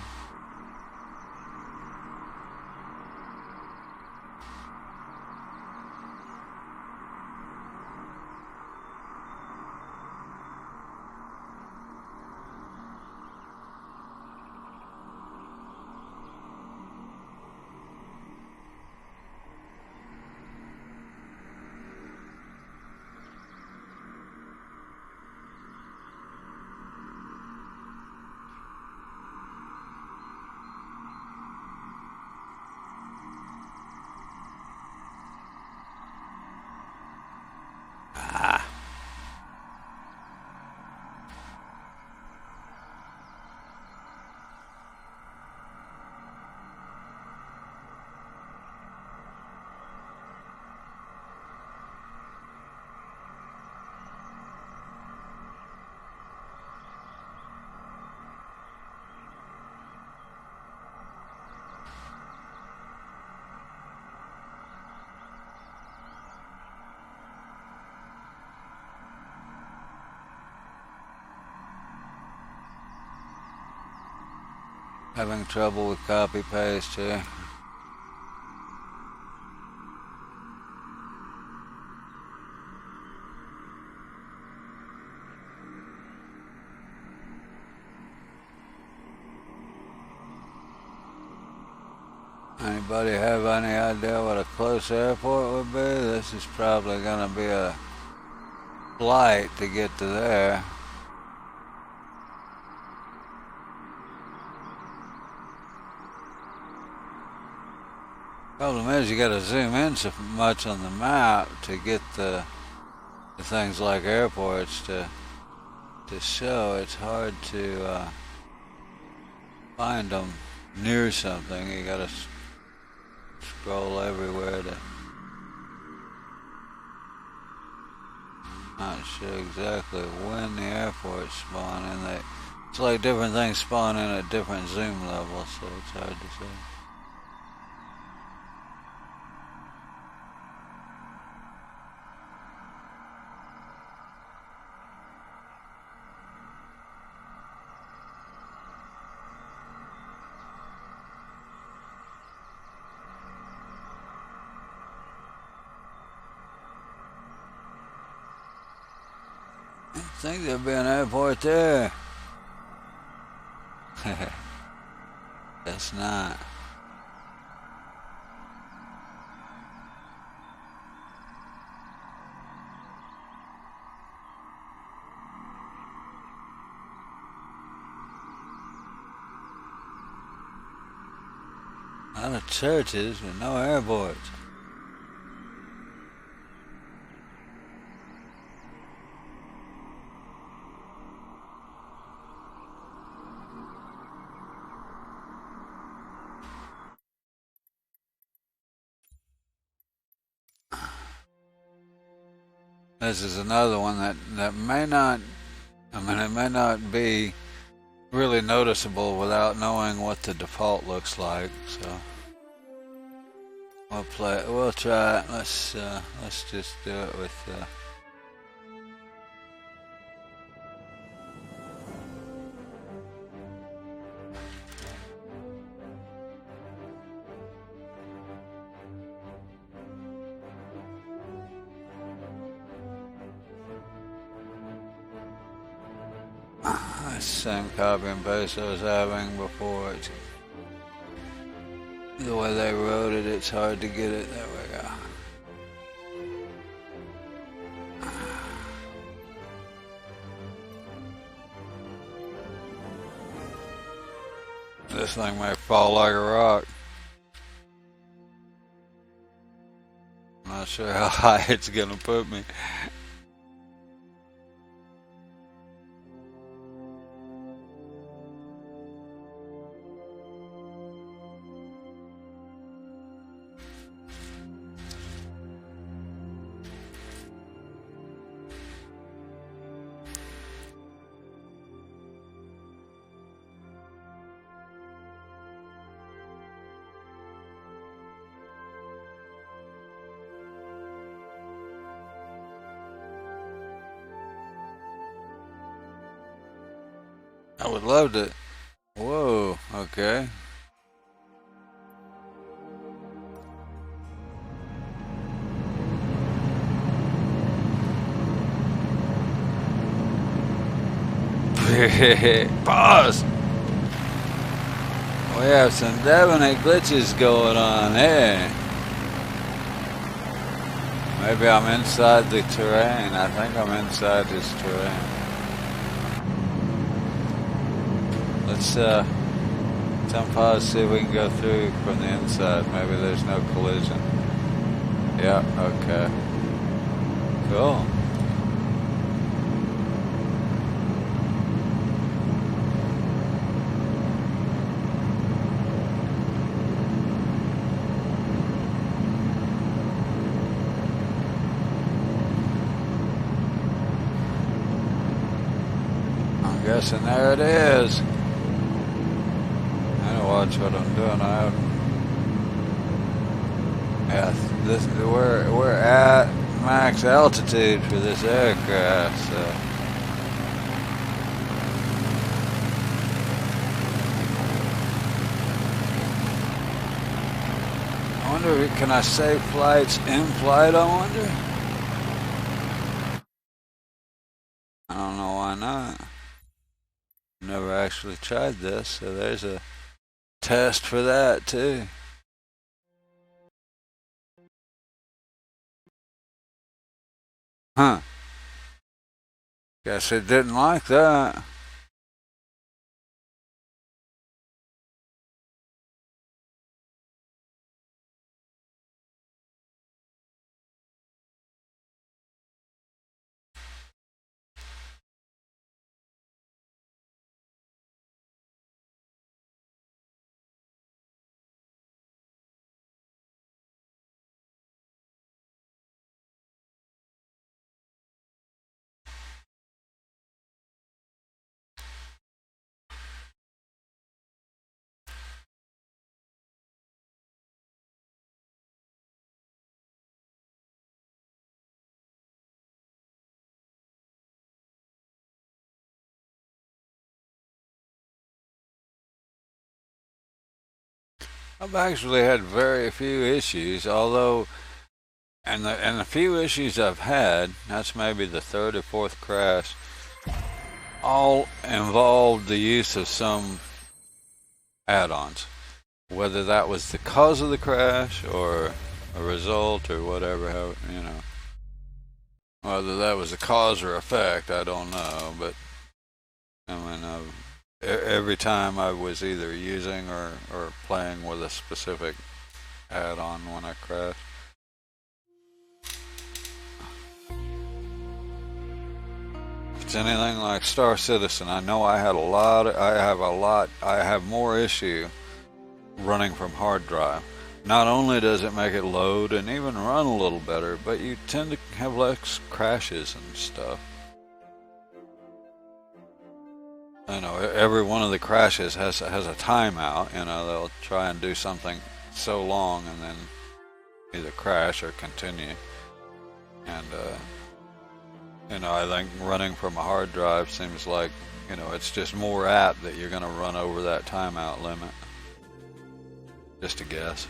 Having trouble with copy paste here. Anybody have any idea what a close airport would be? This is probably going to be a flight to get to there. Problem is, you got to zoom in so much on the map to get the things like airports to show. It's hard to find them near something. You got to scroll everywhere to. Not sure exactly when the airports spawn in. It's like different things spawn in at different zoom levels, so it's hard to say. I think there'll be an airport there. Guess not. A lot of churches with no airports. This is another one that may not, it may not be really noticeable without knowing what the default looks like, so we'll try it. Let's just do it with same copy and paste I was having before. The way they wrote it, it's hard to get it. There we go. This thing may fall like a rock. I'm not sure how high it's gonna put me. I would love to. Whoa, okay. Pause! We have some definite glitches going on here. Maybe I'm inside the terrain. I think I'm inside this terrain. Let's unpause, see if we can go through from the inside. Maybe there's no collision. Yeah, okay. Cool. I'm guessing there it is. Watch what I'm doing. We're at max altitude for this aircraft, so I wonder, can I save flights in flight? I wonder. I don't know why not. Never actually tried this, so there's a test for that too. Huh. Guess it didn't like that. I've actually had very few issues, although, and the few issues I've had, that's maybe the third or fourth crash, all involved the use of some add-ons. Whether that was the cause of the crash or a result or whatever, whether that was a cause or effect, I don't know. But I mean, every time I was either using or playing with a specific add-on when I crashed. If it's anything like Star Citizen, I know I have more issue running from hard drive. Not only does it make it load and even run a little better, but you tend to have less crashes and stuff. Every one of the crashes has a timeout. They'll try and do something so long and then either crash or continue. And I think running from a hard drive seems like it's just more apt that you're going to run over that timeout limit. Just a guess.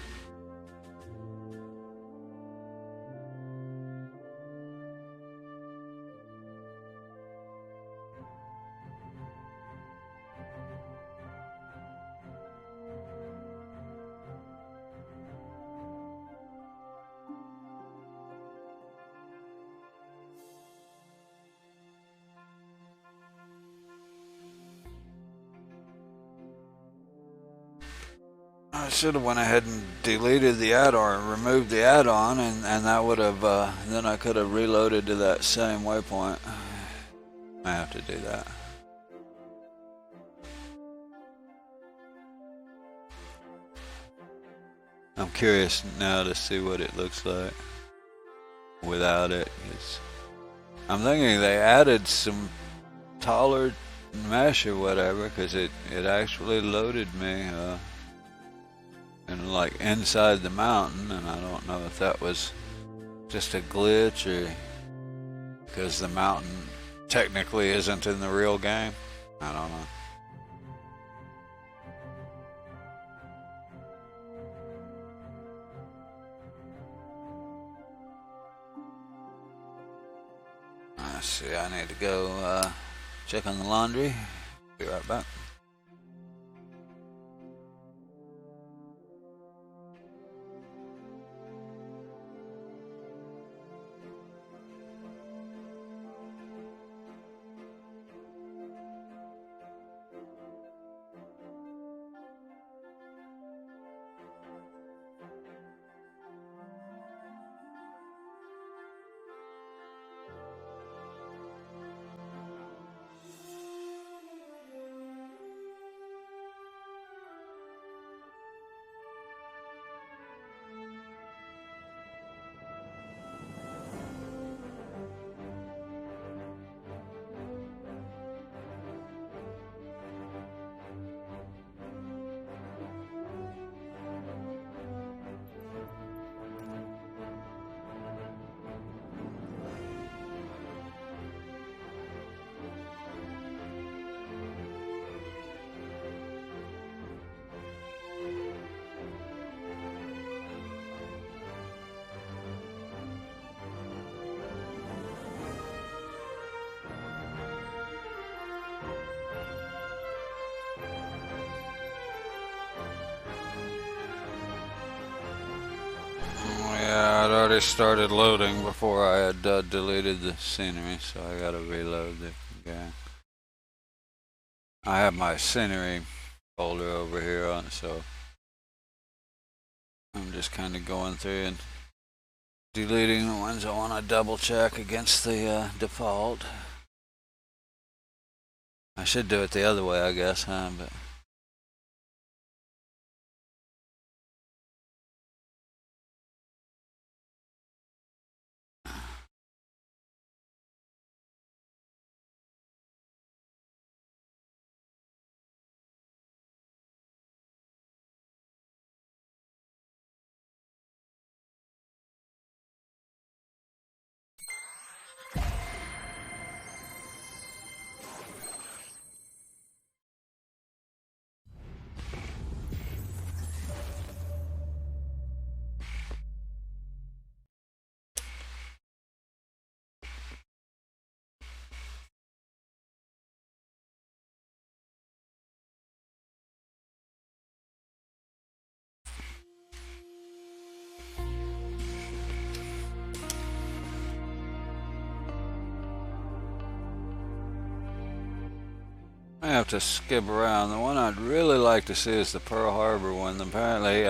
I should have went ahead and deleted the add-on, removed the add-on, and that would have, then I could have reloaded to that same waypoint. I have to do that. I'm curious now to see what it looks like without it. I'm thinking they added some taller mesh or whatever, because it actually loaded me and like inside the mountain, and I don't know if that was just a glitch or because the mountain technically isn't in the real game. I don't know. Let's see, I need to go check on the laundry. Be right back. already started loading before I had deleted the scenery, so I gotta reload it again. I have my scenery folder over here on, so I'm just kind of going through and deleting the ones I want to double check against the default. I should do it the other way, I guess, huh? But I have to skip around. The one I'd really like to see is the Pearl Harbor one. Apparently,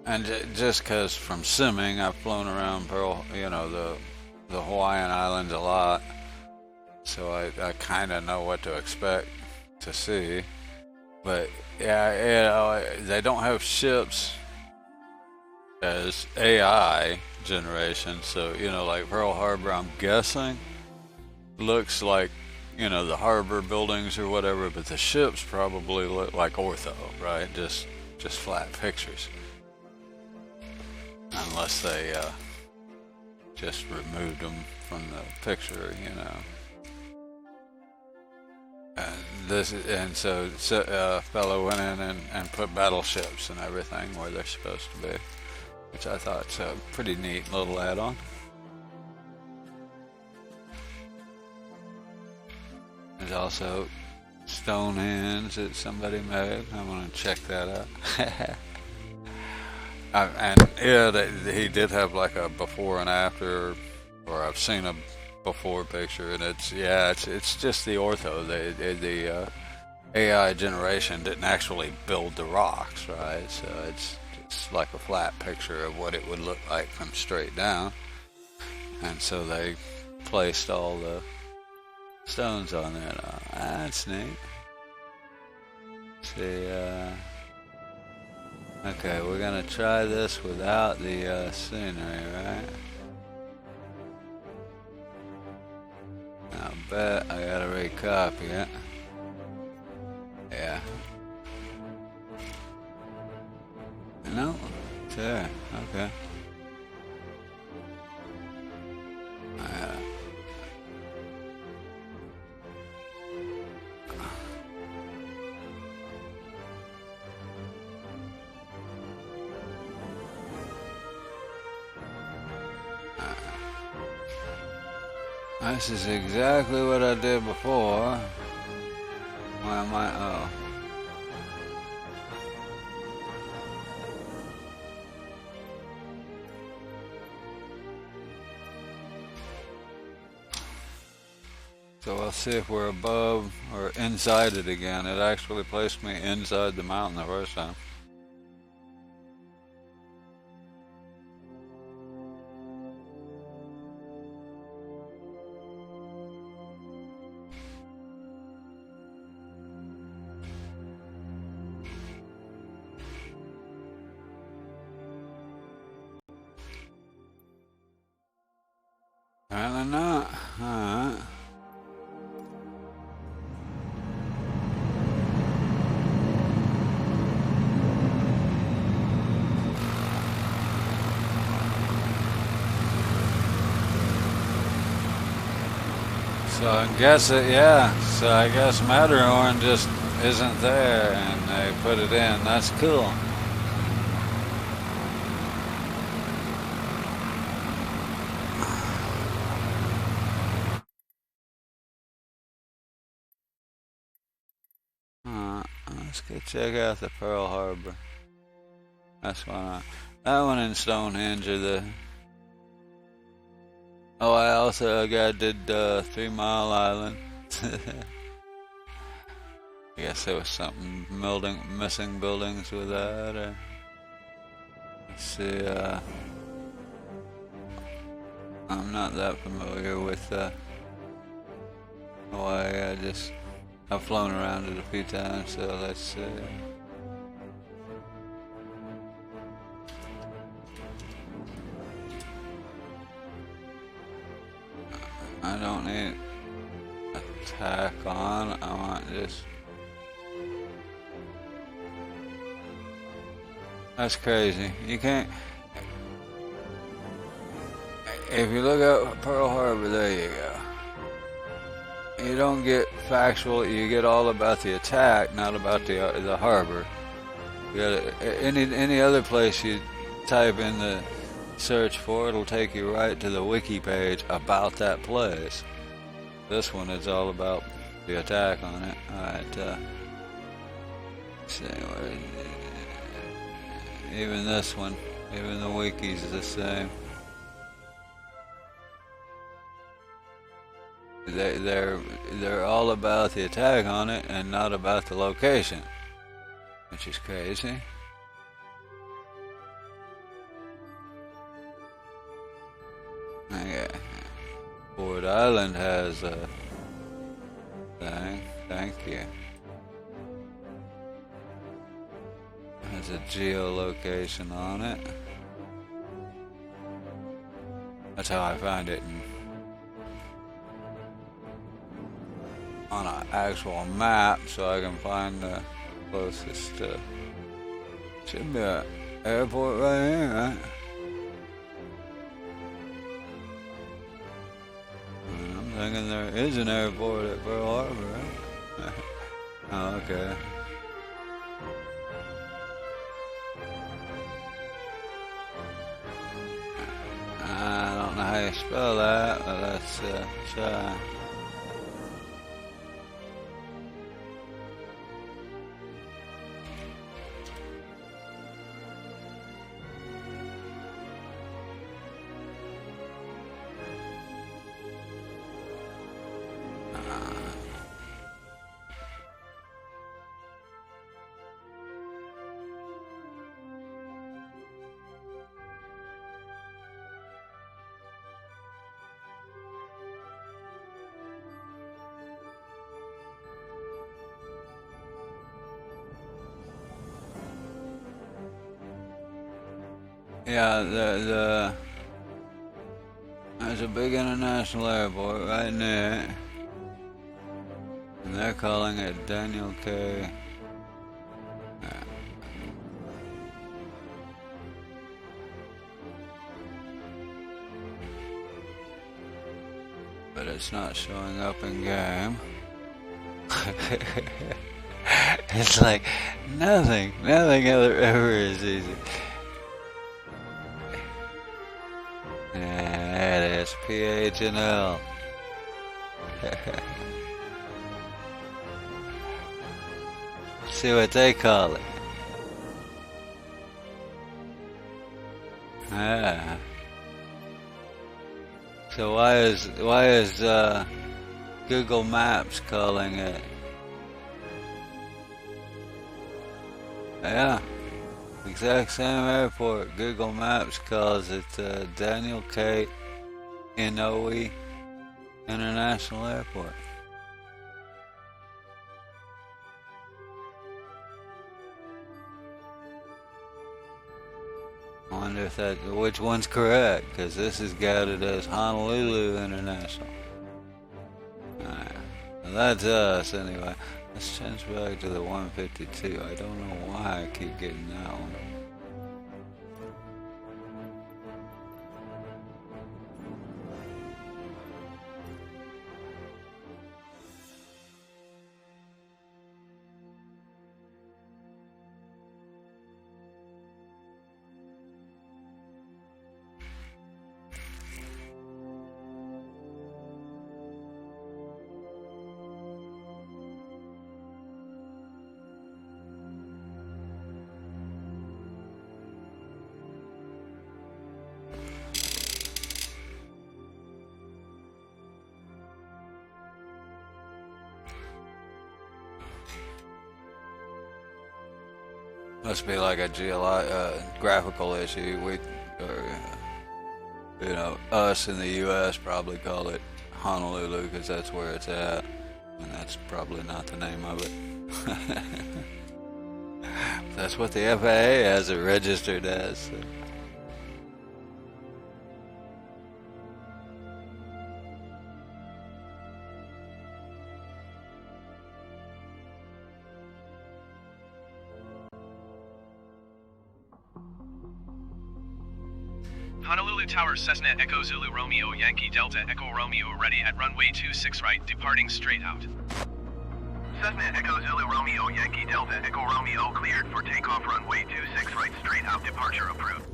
and just because from simming, I've flown around the Hawaiian Islands a lot, so I kind of know what to expect to see. But yeah, they don't have ships as AI generation, so like Pearl Harbor, I'm guessing looks like the harbor buildings or whatever, but the ships probably look like ortho, right? Just flat pictures, unless they just removed them from the picture, So a fellow went in and put battleships and everything where they're supposed to be, which I thought's a pretty neat little add-on. There's also Stonehenge that somebody made. I'm gonna check that out. And yeah, he did have like a before and after, or I've seen a before picture, and it's just the ortho. The AI generation didn't actually build the rocks, right? So it's like a flat picture of what it would look like from straight down, and so they placed all the stones on there. That's neat. See, okay, we're gonna try this without the scenery, right? I bet I gotta recopy it. Yeah. No, it's there. Okay. This is exactly what I did before. Why am I? Oh. So I'll see if we're above or inside it again. It actually placed me inside the mountain the first time. Apparently not. Alright. So I guess so I guess Matterhorn just isn't there and they put it in. That's cool. Let's go check out the Pearl Harbor. That's why not. That one in Stonehenge or the. Oh, I also did 3 Mile Island. I guess there was something missing buildings with that. Let's see. I'm not that familiar with Hawaii. I've flown around it a few times, so let's see. I don't need attack on. I want just. That's crazy. You can't. If you look at Pearl Harbor, there you go. You don't get factual. You get all about the attack, not about the harbor. You got any other place you type in the search for, it'll take you right to the wiki page about that place. This one is all about the attack on it. Alright, let's see, even this one, even the wiki's the same. They're all about the attack on it and not about the location, which is crazy. Okay. Ford Island has a thing. Thank you. Has a geolocation on it. That's how I find it on an actual map, so I can find the closest. Should be an airport right here, right? I'm thinking there is an airport at Pearl Harbor, right? Oh, okay. I don't know how you spell that, but let's try. Yeah, there's a big international airport right near it, and they're calling it Daniel K. But it's not showing up in game. It's like nothing ever is easy. There it is, PH&L. See what they call it. Yeah. So why is Google Maps calling it? Yeah. Exact same airport. Google Maps calls it Daniel K. Inouye International Airport. I wonder if which one's correct, because this is touted as Honolulu International. Alright. Well, that's us anyway. Let's change back to the 152. I don't know why I keep getting that one. Must be like a graphical issue. Us in the U.S. probably call it Honolulu because that's where it's at, and that's probably not the name of it. That's what the FAA has it registered as. So. Honolulu Tower, Cessna Echo Zulu Romeo Yankee Delta Echo Romeo ready at runway 26 right, departing straight out. Cessna Echo Zulu Romeo Yankee Delta Echo Romeo cleared for takeoff runway 26 right straight out, departure approved.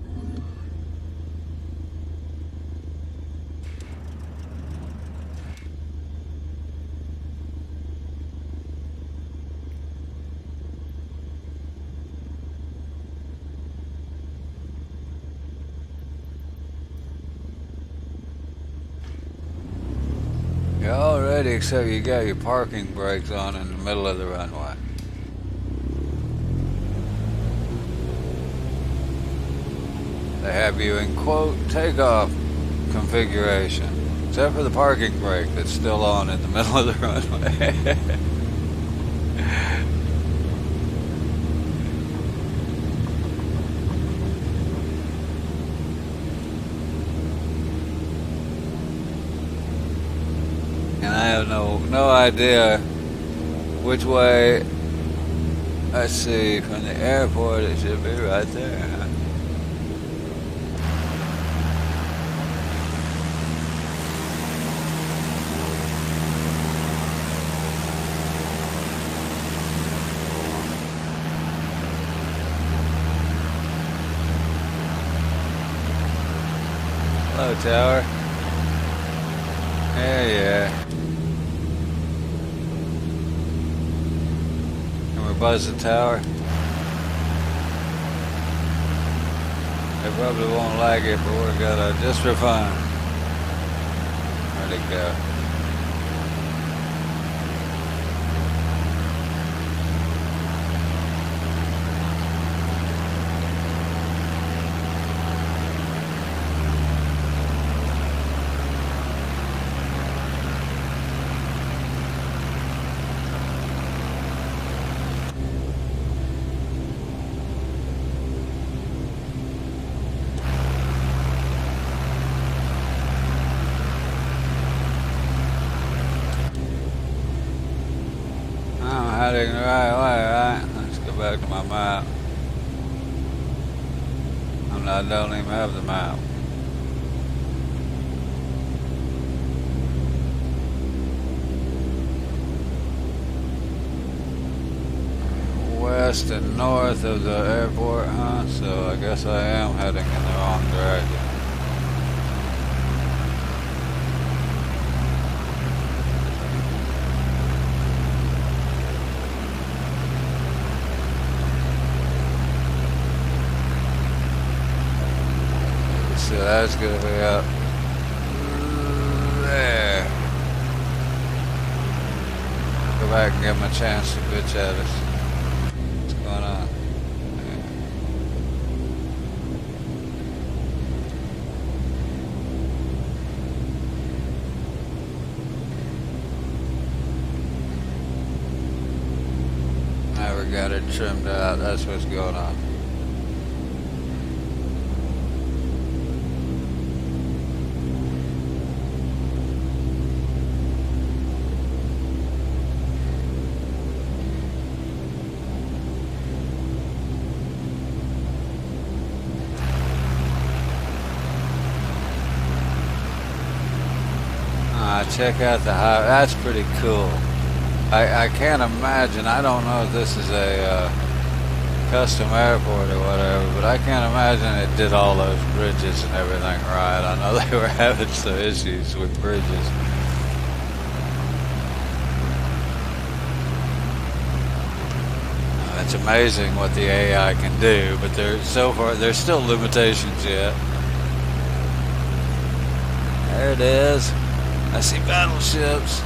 You're all ready except you got your parking brakes on in the middle of the runway. They have you in quote takeoff configuration, except for the parking brake that's still on in the middle of the runway. I have no idea which way. Let's see, from the airport it should be right there. Hello, tower. Yeah. Buzz the tower. They probably won't like it, but we're gonna just for fun. Where'd it go? Heading the right way, right? Let's go back to my map. I don't even have the map. West and north of the airport, huh? So I guess I am heading in the wrong direction. So that's gonna be up there. Go back and give him a chance to bitch at us. What's going on? Now we got it trimmed out. That's what's going on. Check out the highway. That's pretty cool. I can't imagine. I don't know if this is a custom airport or whatever, but I can't imagine it did all those bridges and everything right. I know they were having some issues with bridges. It's amazing what the AI can do, but there's still limitations yet. There it is. I see battleships.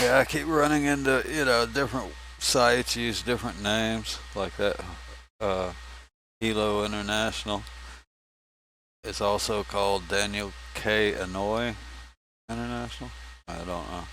Yeah, I keep running into, different sites use different names like that. Hilo International. It's also called Daniel K. Inouye International. I don't know.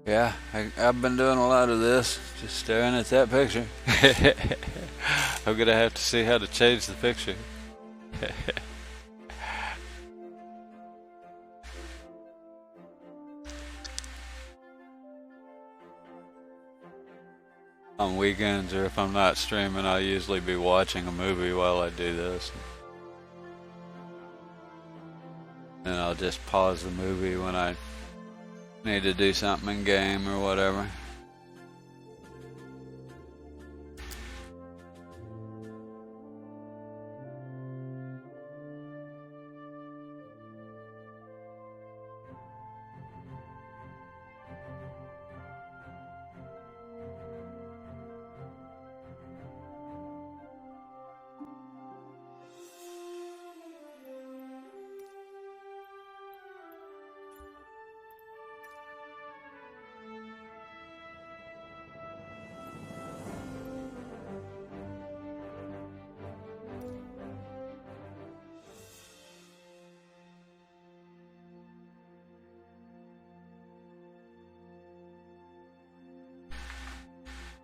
Yeah, I've been doing a lot of this, just staring at that picture. I'm gonna have to see how to change the picture. On weekends, or if I'm not streaming, I'll usually be watching a movie while I do this. And I'll just pause the movie when I need to do something in game or whatever.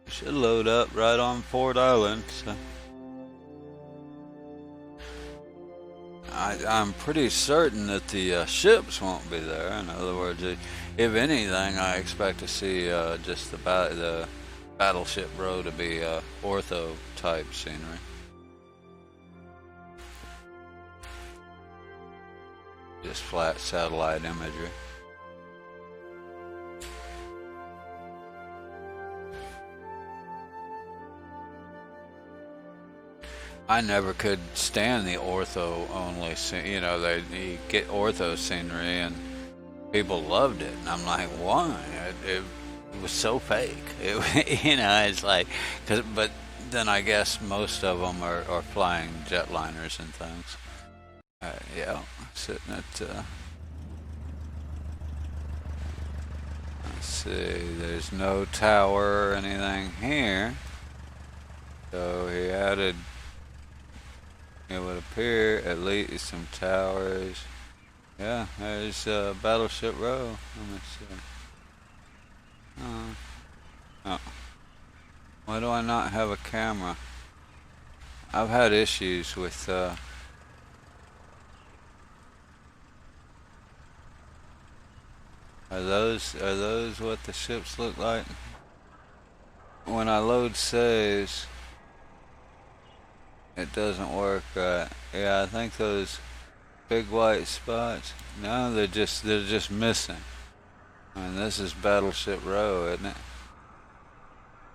Should load up right on Ford Island. So I'm pretty certain that the ships won't be there. In other words, if anything, I expect to see just the battleship row to be ortho type scenery. Just flat satellite imagery. I never could stand the ortho only, you get ortho scenery and people loved it. And I'm like, why? It was so fake. It's like, but then I guess most of them are flying jetliners and things. Yeah, sitting at, Let's see, there's no tower or anything here. So he added, it would appear, at least some towers. Yeah, there's Battleship Row. Let me see. Oh. Why do I not have a camera? I've had issues with are those what the ships look like? When I load saves, it doesn't work right. Yeah, I think those big white spots. No, they're just missing. I mean, this is Battleship Row, isn't it?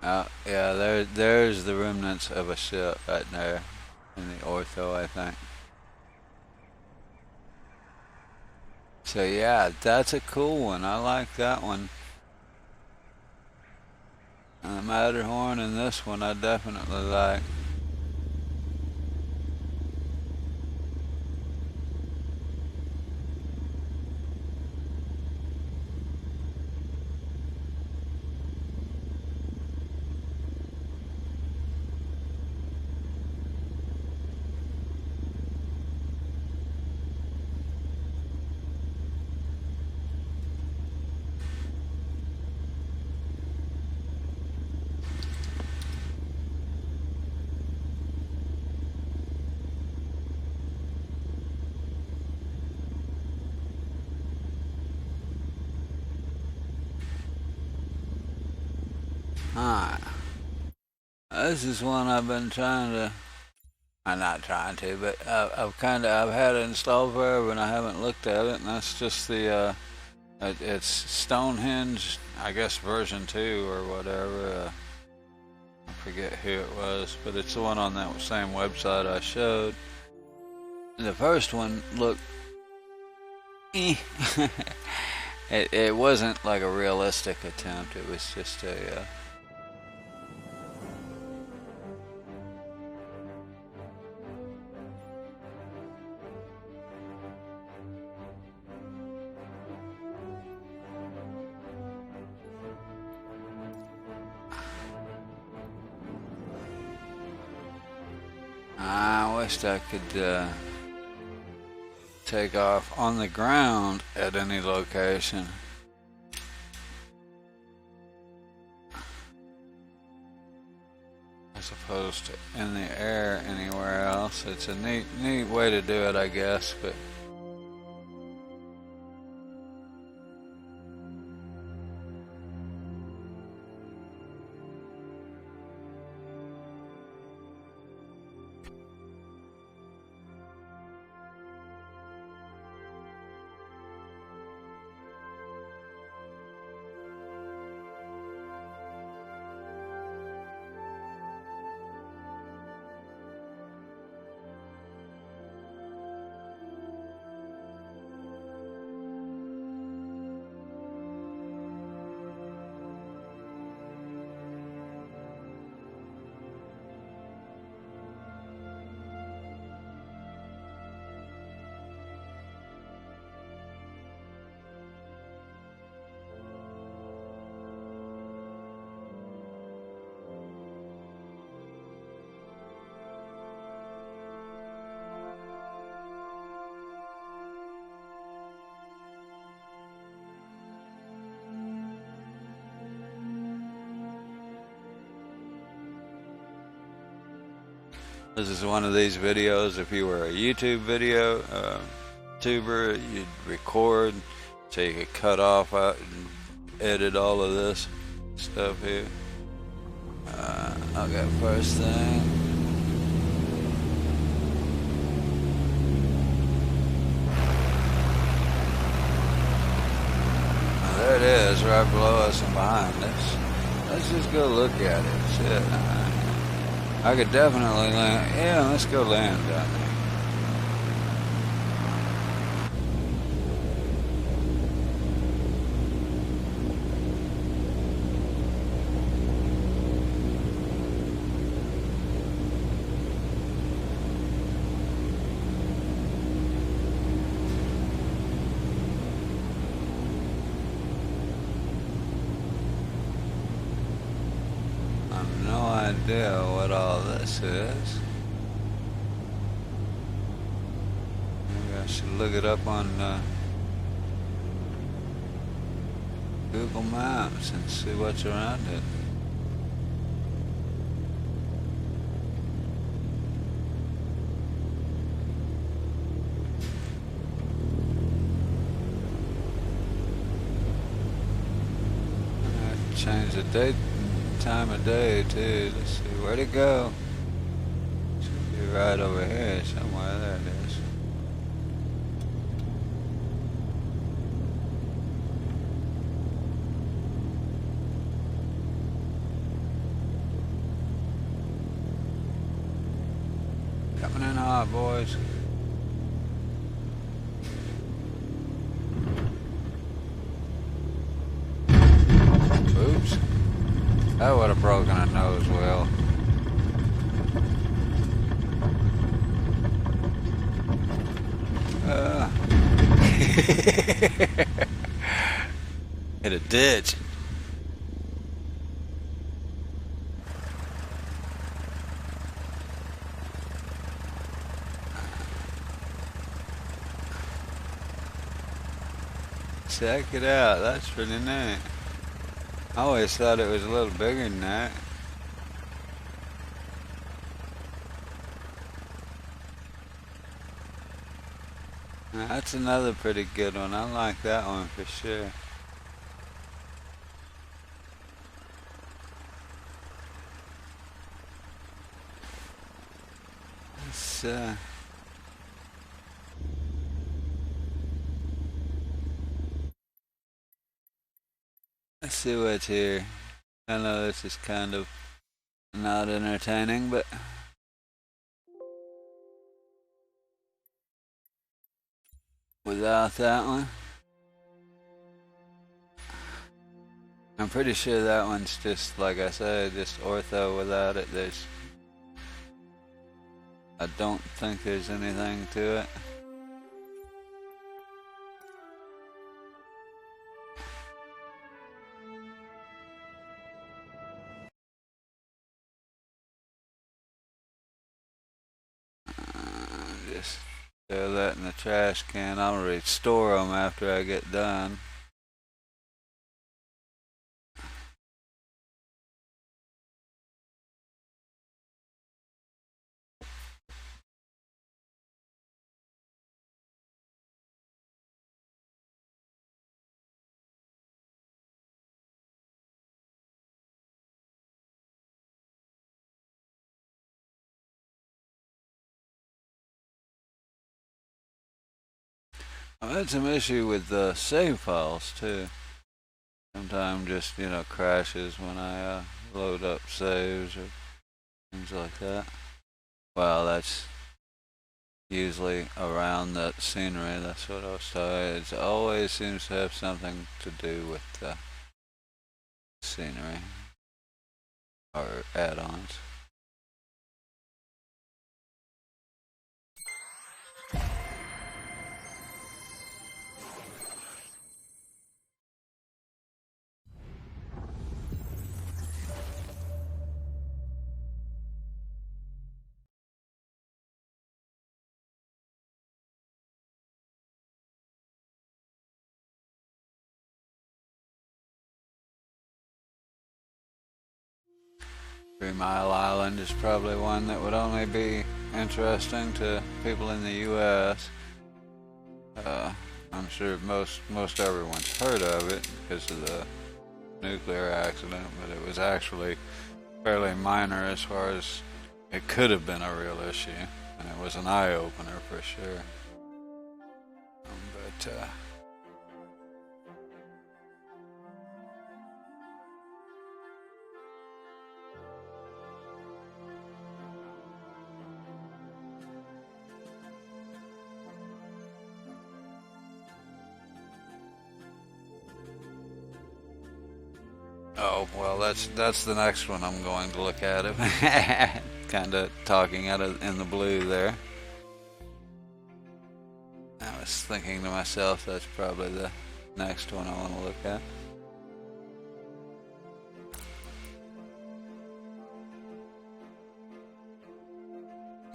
Oh, yeah, there's the remnants of a ship right there in the ortho, I think. So yeah, that's a cool one. I like that one. And the Matterhorn and this one I definitely like. Alright. This is one I've been trying to, I'm not trying to, but I've had it installed forever and I haven't looked at it, and that's just the, it's Stonehenge, I guess version 2 or whatever. I forget who it was, but it's the one on that same website I showed. The first one looked, it wasn't like a realistic attempt, it was just a, I wished I could take off on the ground at any location. As opposed to in the air anywhere else. It's a neat way to do it, I guess, but this is one of these videos. If you were a YouTube video tuber, you'd record so you could cut off out and edit all of this stuff here. Okay, first thing. There it is, right below us and behind us. Let's just go look at it. Shit. I could definitely land. Yeah, let's go land down there. idea what all this is. Maybe I should look it up on Google Maps and see what's around it. Change the date and time of day too. Let's see, where'd it go? Should be right over here somewhere. There it is. Coming in hot, boys. Oops. That would have broken a nose wheel. Hit a ditch. Check it out. That's pretty neat. I always thought it was a little bigger than that. That's another pretty good one. I like that one for sure. Let's see what's here. I know this is kind of not entertaining, but without that one, I'm pretty sure that one's just, like I said, just ortho without it. I don't think there's anything to it. Just throw that in the trash can. I'll restore them after I get done. I had some issue with the save files too. Sometimes just, crashes when I load up saves or things like that. Well, that's usually around that scenery. That's what I was saying. It always seems to have something to do with the scenery or add-ons. Three Mile Island is probably one that would only be interesting to people in the U.S. I'm sure most everyone's heard of it because of the nuclear accident, but it was actually fairly minor as far as it could have been a real issue, and it was an eye-opener for sure. Oh, well, that's the next one I'm going to look at. It kind of talking out in the blue there. I was thinking to myself, that's probably the next one I want to look at.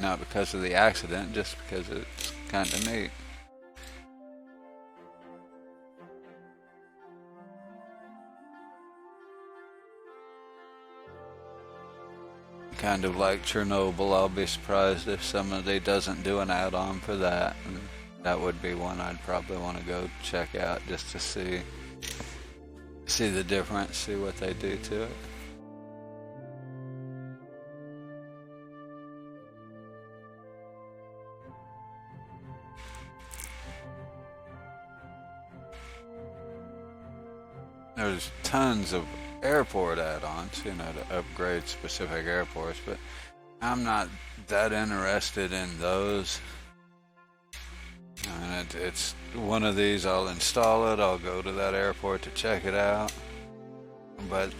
not because of the accident, just because it's kind of neat. Kind of like Chernobyl, I'll be surprised if somebody doesn't do an add-on for that. And that would be one I'd probably want to go check out just to see the difference, see what they do to it. There's tons of airport add-ons, you know, to upgrade specific airports, but I'm not that interested in those. I mean, it's one of these, I'll install it, I'll go to that airport to check it out, but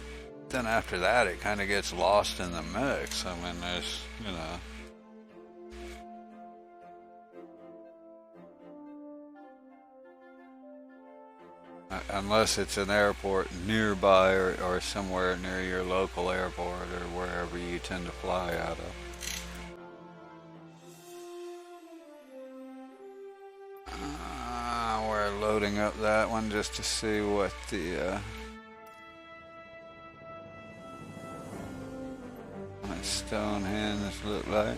then after that it kind of gets lost in the mix. I mean, there's, you know, unless it's an airport nearby or somewhere near your local airport or wherever you tend to fly out of. We're loading up that one just to see what the Stonehenge look like.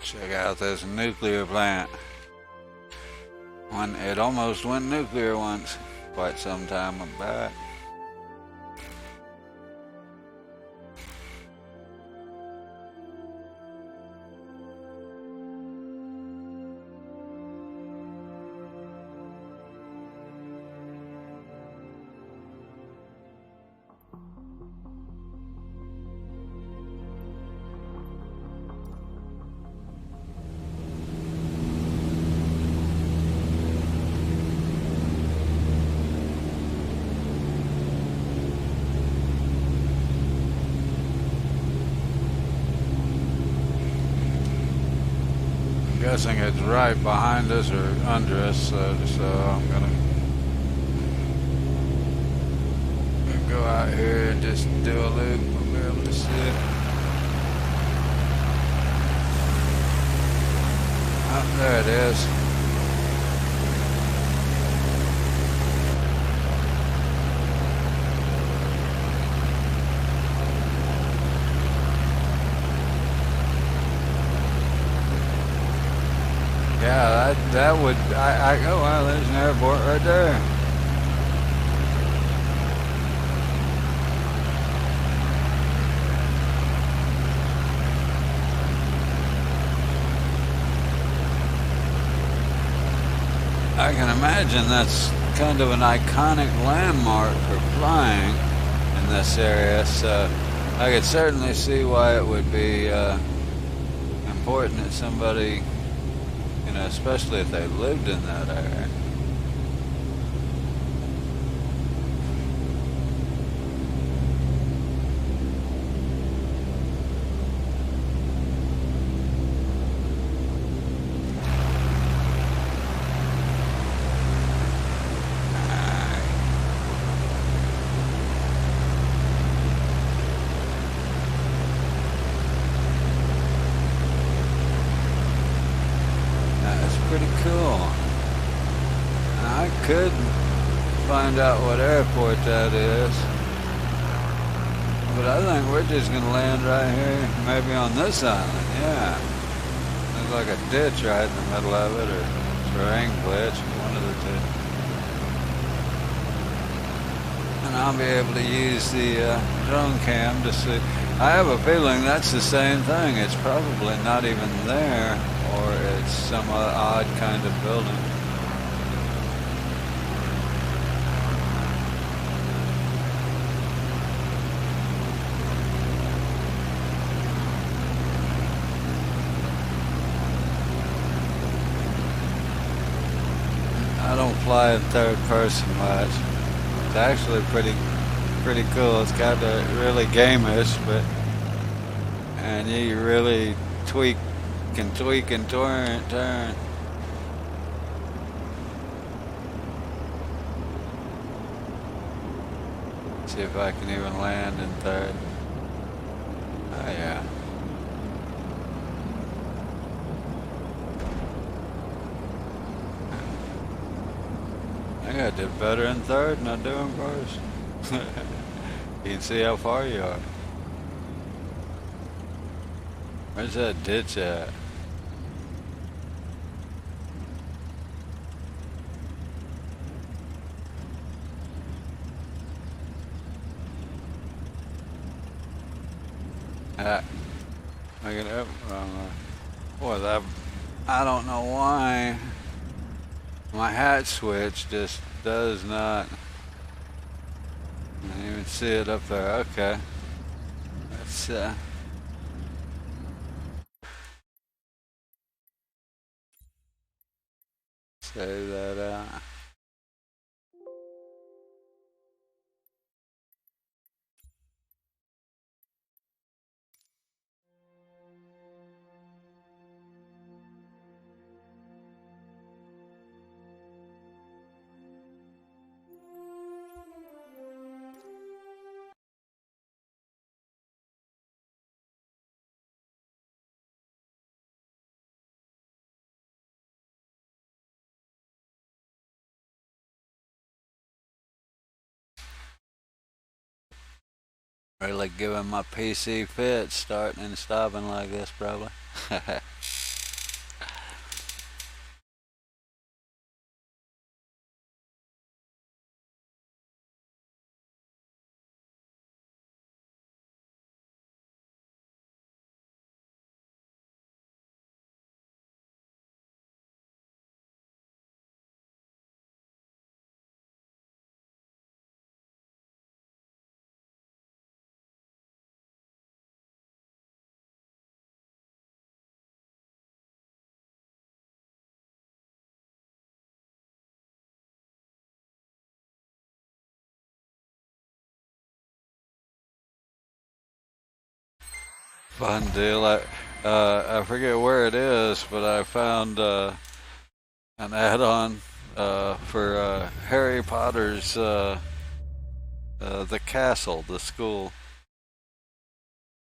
Check out this nuclear plant. It almost went nuclear once, quite some time back. Guessing it's right behind us or under us, so I'm gonna go out here and just do a loop. We'll be able to see it. Oh, there it is. Yeah, that would, oh wow, there's an airport right there. I can imagine that's kind of an iconic landmark for flying in this area, so I could certainly see why it would be important that somebody, you know, especially if they lived in that area. Pretty cool. I could find out what airport that is, but I think we're just gonna land right here, maybe on this island. Yeah, there's like a ditch right in the middle of it, or terrain glitch, one of the two. And I'll be able to use the drone cam to see. I have a feeling that's the same thing. It's probably not even there, or it's some odd kind of building. I don't fly in third person much. It's actually pretty cool. It's kind of really game-ish, but and you really can tweak and turn. See if I can even land in third. Oh yeah. I think I did better in third than I do in first. You can see how far you are. Where's that ditch at? Make it up. Boy, that, I don't know why my hat switch just does not. I didn't even see it up there. Okay. Let's save that out. Really giving my PC fit, starting and stopping like this, probably. Fun deal. I forget where it is, but I found an add-on for Harry Potter's The castle, the school,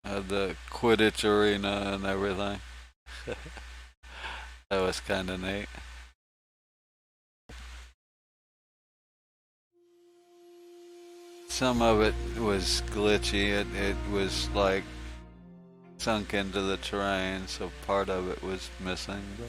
the Quidditch arena and everything. That was kind of neat. Some of it was glitchy. It was like sunk into the terrain, so part of it was missing. But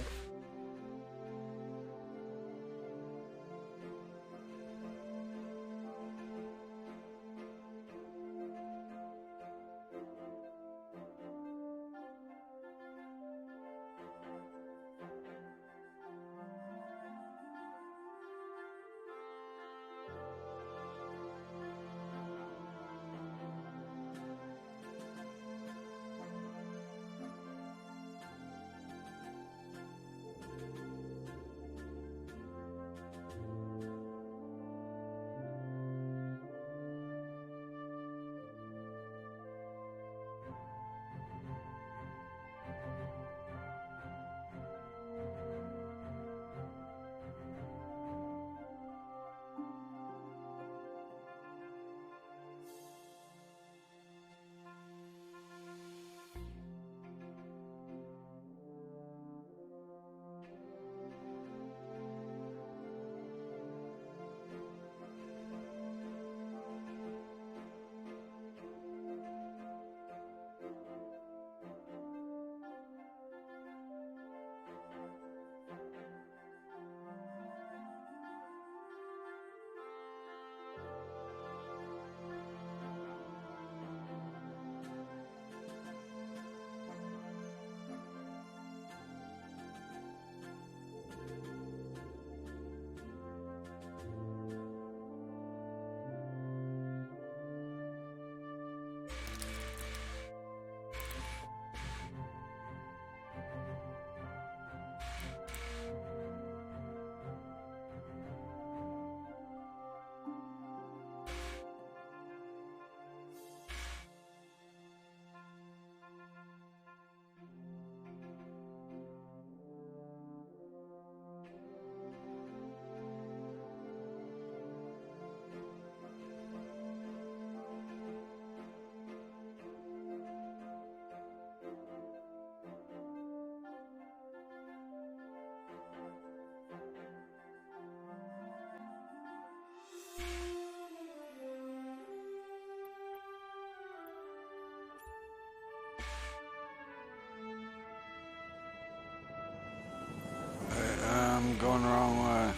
I'm going the wrong way.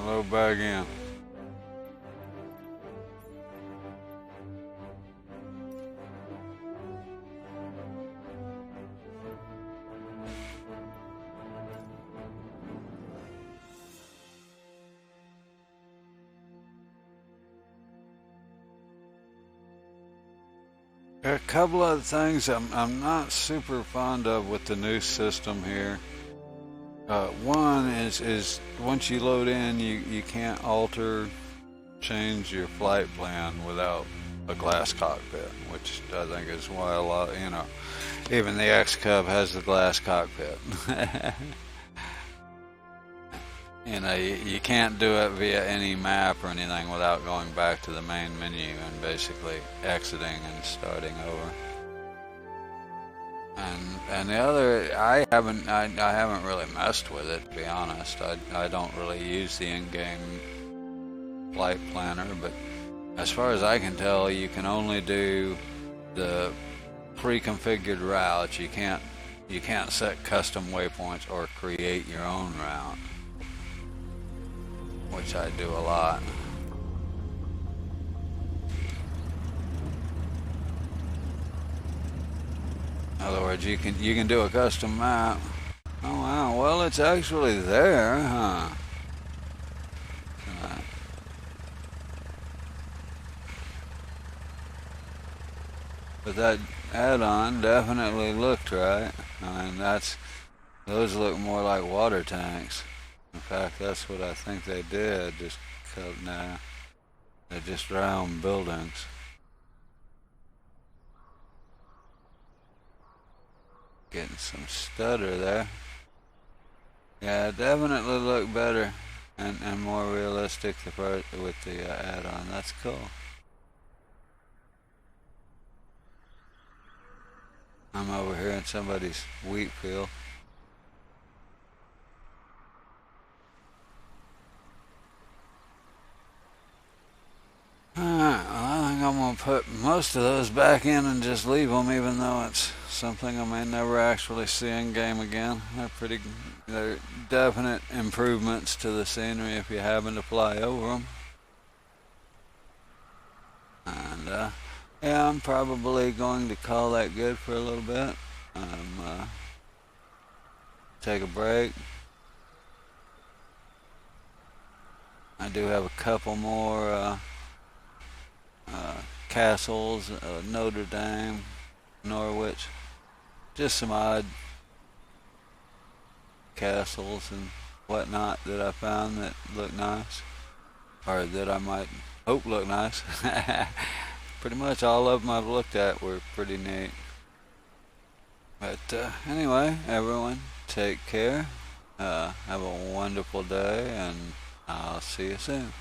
Load back in. A couple of things I'm not super fond of with the new system here. One is once you load in, you can't change your flight plan without a glass cockpit, which I think is why a lot, even the X Cub has the glass cockpit. You can't do it via any map or anything without going back to the main menu and basically exiting and starting over. And the other, I haven't really messed with it, to be honest. I don't really use the in-game flight planner, but as far as I can tell, you can only do the pre-configured routes. You can't set custom waypoints or create your own route, which I do a lot. In other words, you can do a custom map. Oh wow, well it's actually there, huh? But that add-on definitely looked right. I mean, those look more like water tanks. In fact, that's what I think they did. They're just round buildings. Getting some stutter there. Yeah, it definitely looked better and more realistic with the add-on. That's cool. I'm over here in somebody's wheat field. Alright, well, I think I'm going to put most of those back in and just leave them, even though it's something I may never actually see in game again. They're definite improvements to the scenery if you happen to fly over them. And yeah, I'm probably going to call that good for a little bit. Take a break. I do have a couple more castles, Notre Dame, Norwich, just some odd castles and whatnot that I found that look nice, or that I might hope look nice. Pretty much all of them I've looked at were pretty neat. But anyway, everyone, take care. Have a wonderful day, and I'll see you soon.